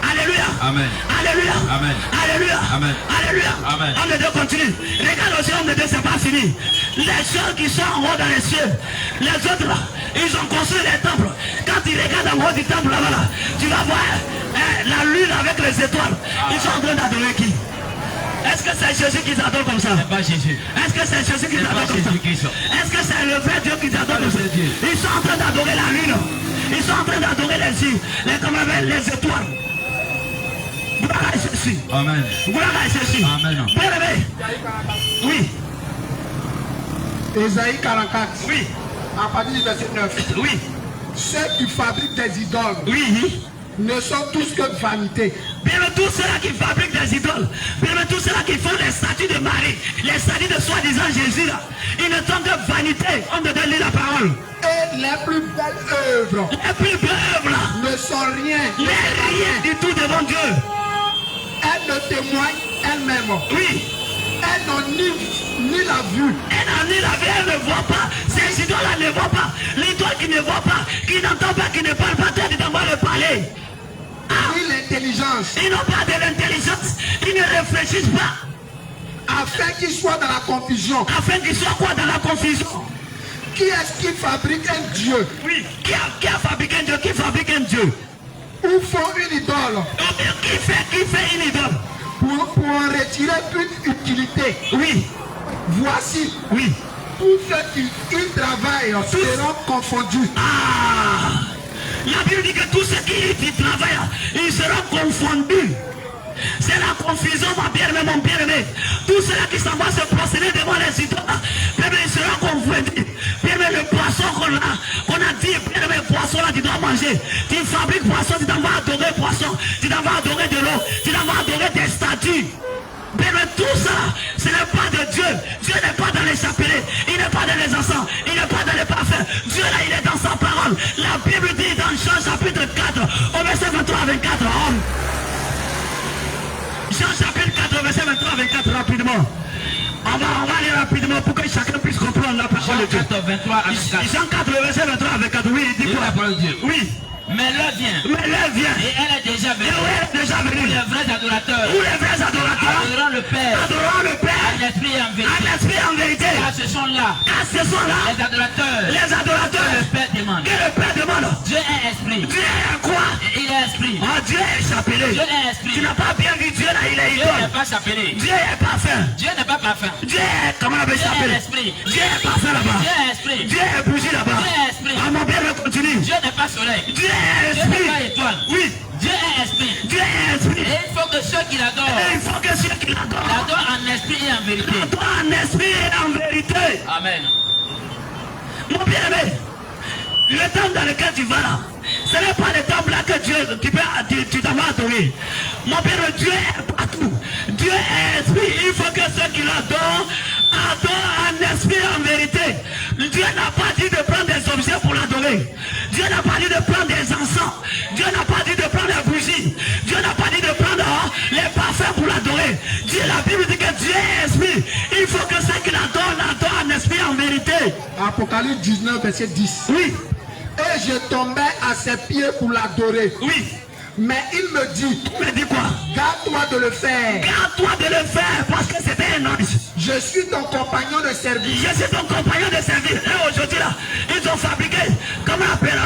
Alléluia. Amen. Alléluia. Amen. Alléluia. Amen. Alléluia. Amen. Homme de Dieu continue. Regarde aussi, homme de Dieu, c'est pas fini. Les choses qui sont en haut dans les cieux, les autres là, ils ont construit les temples. Quand tu regardes en haut du temple là-bas, là, tu vas voir la lune avec les étoiles. Ils sont en train d'adorer qui? Est-ce que c'est Jésus qui t'adore comme ça? C'est pas Jésus. Est-ce que c'est Jésus qui t'adore comme ça? Est-ce que c'est le vrai Dieu qui t'adore comme ça? Ils sont en train d'adorer la lune. Ils sont en train d'adorer les étoiles. Gloire à Jésus. Amen. Gloire à Jésus. Amen. Bien-aimé. Oui. Ésaïe 44. Oui. À partir du verset 9. Oui. Ceux qui fabriquent des idoles Oui. ne sont tous que vanité. Bien tous ceux-là qui fabriquent des idoles, bien tous ceux-là qui font les statues de Marie, les statues de soi-disant Jésus là, ils ne sont que vanité. On te donne la parole. Et les plus belles œuvres Les plus belles œuvres là ne sont rien. n'est rien du tout devant Dieu. Elles ne témoignent elles-mêmes. Oui. Elles n'ont ni la vue. Elle n'en est la vie, elle ne voit pas. Ces idoles-là ne voient pas. L'idole qui ne voit pas, qui n'entend pas, qui ne parle pas, toi tu t'en vas le parler. Ni l'intelligence. Ils n'ont pas de l'intelligence. Ils ne réfléchissent pas. Afin qu'ils soient dans la confusion. Afin qu'ils soient quoi dans la confusion? Qui est-ce qui fabrique un Dieu? Oui. Qui a fabriqué un Dieu? Qui fabrique un Dieu? Ou font une idole Qui fait une idole? pour en retirer une utilité. Oui. Voici. Oui. Tous ceux qui travaillent seront confondus. Ah! La Bible dit que tous ceux qui travaillent, ils seront confondus. C'est la confusion, mon bien-aimé. Tous ceux-là qui s'en vont se prosterner devant les idoles, ils seront confondus. Le poisson qu'on a dit, le poisson là, tu dois manger. Tu fabriques poisson, tu t'en vas adorer poisson. Tu t'en vas adorer de l'eau. Tu t'en vas adorer des statues. Mais tout ça, ce n'est pas de Dieu. Dieu n'est pas dans les chapelets. Il n'est pas dans les encens. Il n'est pas dans les parfums. Dieu là, il est dans sa parole. La Bible dit dans Jean chapitre 4, au verset 23 à 24. Jean chapitre 4, verset 23 à 24, rapidement. On va aller rapidement pour que chacun puisse comprendre la parole de Dieu. Jean 4, 23 à 24. Jean 4, verset 23 à 24. Oui, il dit quoi? La parole de Dieu. Oui. Mais l'heure vient. Mais l'heure vient. Et elle est déjà venue. Et elle est déjà venue. Où les vrais adorateurs. Où les vrais adorateurs adoreront le Père. Adoreront le Père. En esprit et en vérité. En esprit et en vérité. Car ce sont là. Car ce sont là. Les adorateurs. Les adorateurs. Que le Père demande. Que le Père demande. Dieu est esprit. Dieu est quoi? Et il est esprit. Oh, Dieu est chapelé. Dieu est esprit. Tu n'as pas bien vu Dieu là, il est Dieu idole. n'est pas chapelé. Dieu est parfum. Dieu n'est pas parfum. Dieu est, comment on appelle Dieu chapelé? est esprit. Dieu est parfum là-bas. Dieu est esprit. Dieu est bougie là-bas. Dieu est esprit. Ah, mon père continue. Dieu n'est pas soleil. Dieu est Dieu n'est esprit. pas étoile. Oui. Dieu est esprit. Dieu est esprit. Et il faut que ceux qui l'adorent Et il faut que ceux qui l'adorent l'adorent en esprit et en vérité. l'adorent en esprit et en vérité. Amen. Mon bien-aimé, le temple dans lequel tu vas là, ce n'est pas le temple là que Dieu, tu t'en vas adorer. Mon père, Dieu est partout. Dieu est esprit. Il faut que ceux qui l'adorent Adore en esprit et en vérité. Dieu n'a pas dit de prendre des objets pour l'adorer. Dieu n'a pas dit de prendre des encens. Dieu n'a pas dit de prendre des bougies. Dieu n'a pas dit de prendre les parfums pour l'adorer. Dieu, la Bible dit que Dieu est esprit. Il faut que ceux qui l'adorent en esprit et en vérité. Apocalypse 19, verset 10. Oui. Et je tombais à ses pieds pour l'adorer. Oui. Mais il me dit, quoi? garde-toi de le faire. Garde-toi de le faire parce que c'était un ange. Je suis ton compagnon de service. Je suis ton compagnon de service. Et aujourd'hui là, ils ont fabriqué, comment on appelle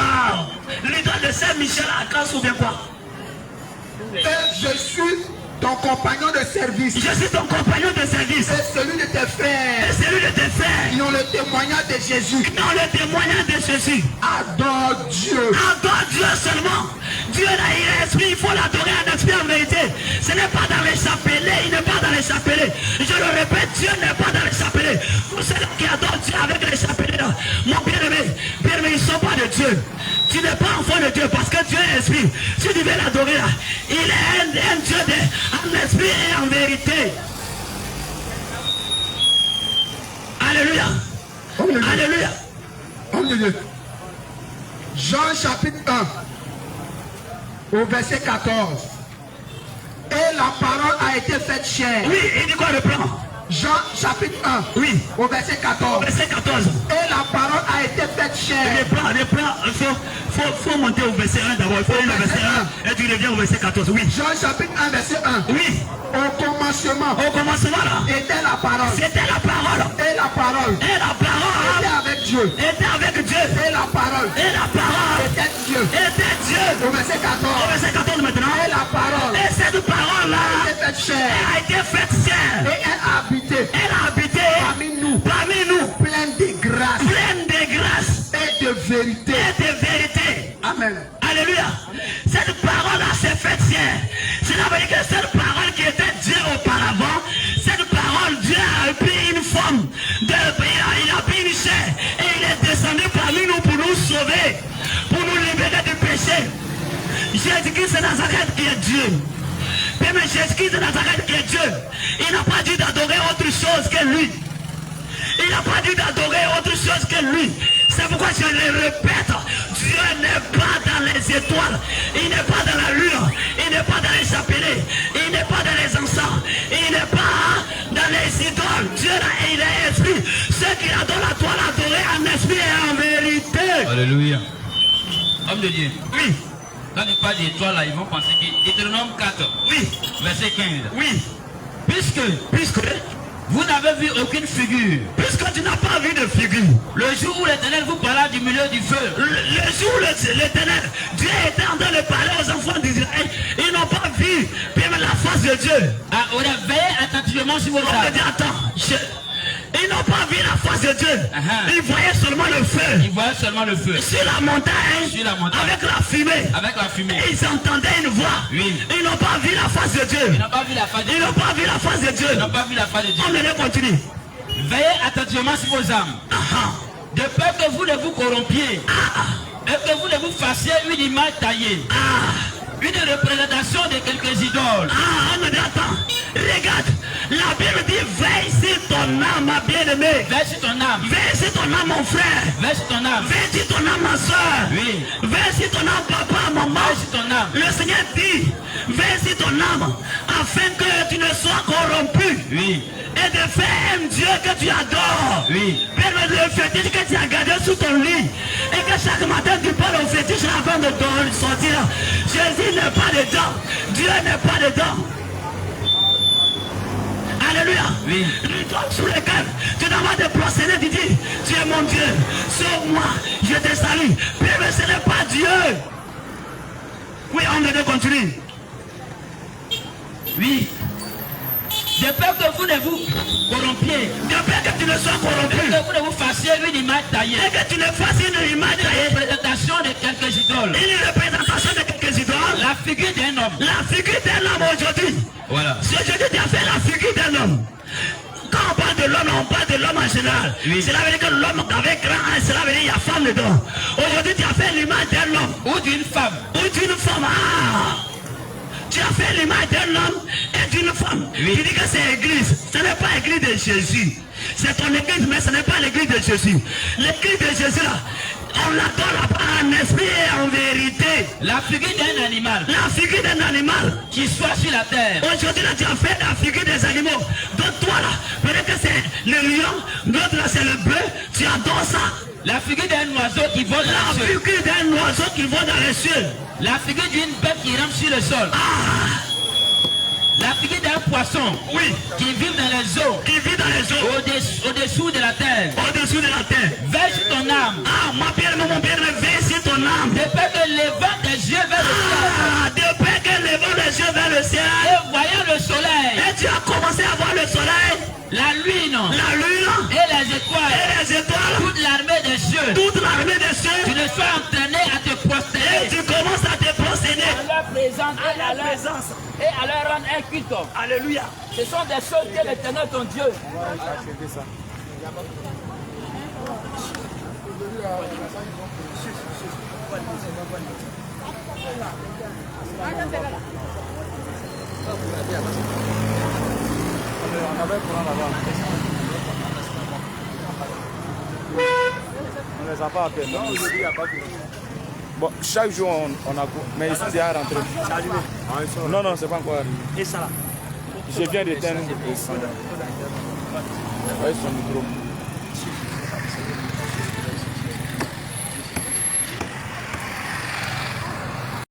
l'idole de Saint-Michel à Casse ou bien quoi? Et je suis ton compagnon de service. Je suis ton compagnon de service. Et celui de tes frères. Et celui de tes frères. Qui ont le témoignage de Jésus. Qui ont le témoignage de Jésus. Adore Dieu. Adore Dieu seulement. Dieu là, il est esprit, il faut l'adorer en esprit en vérité. Ce n'est pas dans les chapelets, il n'est pas dans les chapelets. Je le répète, Dieu n'est pas dans les chapelets. Vous savez qui adorent Dieu avec les chapelets là. Mon bien-aimé, ils ne sont pas de Dieu. Tu n'es pas enfant de Dieu parce que Dieu est esprit. Si tu veux l'adorer là, il est un Dieu en esprit et en vérité. Alléluia. Alléluia. Alléluia. Jean chapitre 1, au verset 14. Et la parole a été faite chair. Oui, il dit quoi le plan? Jean chapitre 1, oui, au verset 14. Verset 14. Et la parole a été faite chair. Les plans, il faut monter au verset 1 d'abord. Il faut aller au verset 1 et tu reviens au verset 14. Oui. Jean chapitre 1, verset 1. Oui. Au commencement là, était la parole. C'était la parole. Et la parole. Et la parole était avec Dieu. Était avec Dieu. Et la parole. Et la parole était Dieu. Était Dieu. Au verset 14. Au verset 14 maintenant. Et la parole. Et cette parole là a été faite chair. Elle a été faite chair. Et elle a habité. Elle a habité parmi nous. Parmi nous. Pleine de grâce. Pleine de grâce. Et de vérité. Et de vérité. Amen. Alléluia. Cette parole là s'est faite chair. Cela veut dire que cette parole qui était Dieu auparavant, cette parole, Dieu a pris une forme, il a pris une chair et il est descendu parmi nous pour nous sauver, pour nous libérer du péché. Jésus-Christ de Nazareth qui est Dieu. Même Jésus-Christ de Nazareth qui est Dieu, il n'a pas dit d'adorer autre chose que lui. Il n'a pas dit d'adorer autre chose que lui. C'est pourquoi je le répète, Dieu n'est pas dans les étoiles, il n'est pas dans la lune, il n'est pas dans les chapelets, il n'est pas dans les encens, il n'est pas dans les idoles. Dieu là, il est esprit. Ceux qui adorent la toile, adorer en esprit et en vérité. Alléluia. Homme de Dieu. Oui. Quand il parle d'étoiles là, ils vont penser que Deutéronome 4. Oui. Verset 15. Oui. Puisque vous n'avez vu aucune figure. Puisque tu n'as pas vu de figure. Le jour où l'Éternel vous parla du milieu du feu. Le jour où l'Éternel, Dieu était en train de parler aux enfants d'Israël. Ils n'ont pas vu même la face de Dieu. Ah, on a veillé attentivement sur vos âmes. On me dit, attends, ils n'ont pas vu la face de Dieu. Ils voyaient seulement le feu. Ils voyaient seulement le feu. Sur la montagne. Sur la montagne. Avec la fumée. Avec la fumée. Et ils entendaient une voix. Oui. Ils n'ont pas vu la face de Dieu. Ils n'ont pas vu la face de Dieu. Ils n'ont pas vu la face de Dieu. Ils n'ont pas vu la face de Dieu. On allait continuer. Veillez attentivement sur vos âmes. De peur que vous ne vous corrompiez. Et que vous ne vous fassiez une image taillée. Une représentation de quelques idoles. On me dit, attends, regarde, la Bible dit, veille sur ton âme, ma bien-aimée. Veille sur ton âme. Veille sur ton âme, mon frère. Veille sur ton âme. Veille sur ton âme, ma soeur. Oui. Veille sur ton âme, papa, maman. Veille sur ton âme. Le Seigneur dit, veille sur ton âme, afin que tu ne sois corrompu. Oui. Et de faire un Dieu que tu adores. Oui. Même le fétiche que tu as gardé sous ton lit. Et que chaque matin tu parles au fétiche avant de sortir. Jésus n'est pas dedans. Dieu n'est pas dedans. Alléluia. Oui. Lui tombe sous les cannes. Tu n'as pas de procéder, tu dis, tu es mon Dieu. Sauve-moi. Je te salue. Mais ce n'est pas Dieu. Oui, on devait continuer. Oui. De peur que vous ne vous corrompiez. De peur que tu ne sois corrompu. Et que vous ne vous fassiez une image taillée. Et que tu ne fasses une image taillée. Une représentation de quelques idoles. Une représentation de quelques idoles. La figure d'un homme. La figure d'un homme aujourd'hui. Voilà. Si aujourd'hui tu as fait la figure d'un homme. Quand on parle de l'homme, on parle de l'homme en général. Oui. Cela veut dire que l'homme avec grand A, cela veut dire qu'il y a femme dedans. Aujourd'hui tu as fait l'image d'un homme. Ou d'une femme. Ou d'une femme. Tu as fait l'image d'un homme et d'une femme. Oui. Tu dis que c'est l'église. Ce n'est pas l'église de Jésus. C'est ton église, mais ce n'est pas l'église de Jésus. L'église de Jésus, là, on l'adore là-bas en esprit et en vérité. La figure d'un animal La figure d'un animal. qui soit sur la terre. Aujourd'hui, là, tu as fait la figure des animaux. Donc, toi, là, peut-être que c'est le lion, l'autre, là, c'est le bœuf. Tu adores ça. La figure d'un oiseau qui vole dans La les cieux. figure d'un oiseau qui vole dans les cieux. La figure d'une bête qui rampe sur le sol. La figure d'un poisson Oui. qui vit dans les eaux. Qui vit dans les eaux. Au-dessous de la terre. Au-dessous de la terre. Verse ton âme. Ah, mon père, veille sur ton âme. De peur que levant tes yeux vers le ciel. Ah, de peur que levant les yeux vers le ciel. Et voyant le soleil. Et tu as commencé à voir le soleil. La lune. La lune. Et les étoiles. Et les étoiles. Toute l'armée des cieux. Toute l'armée des cieux. Tu ne sois entraîné à te Et prosterner. tu commences à te prosterner. À leur présence et à leur présence et à leur rendre un culte. Alléluia. Ce sont des choses que l'Éternel ton Dieu. On avait courant là-bas. On ne les a pas appelés. Non, aujourd'hui, il n'y a pas de... Bon, chaque jour, on a... Mais ils sont déjà rentrés. C'est arrivé? Non, non, c'est pas encore arrivé. Et ça là. Je viens d'éteindre son micro.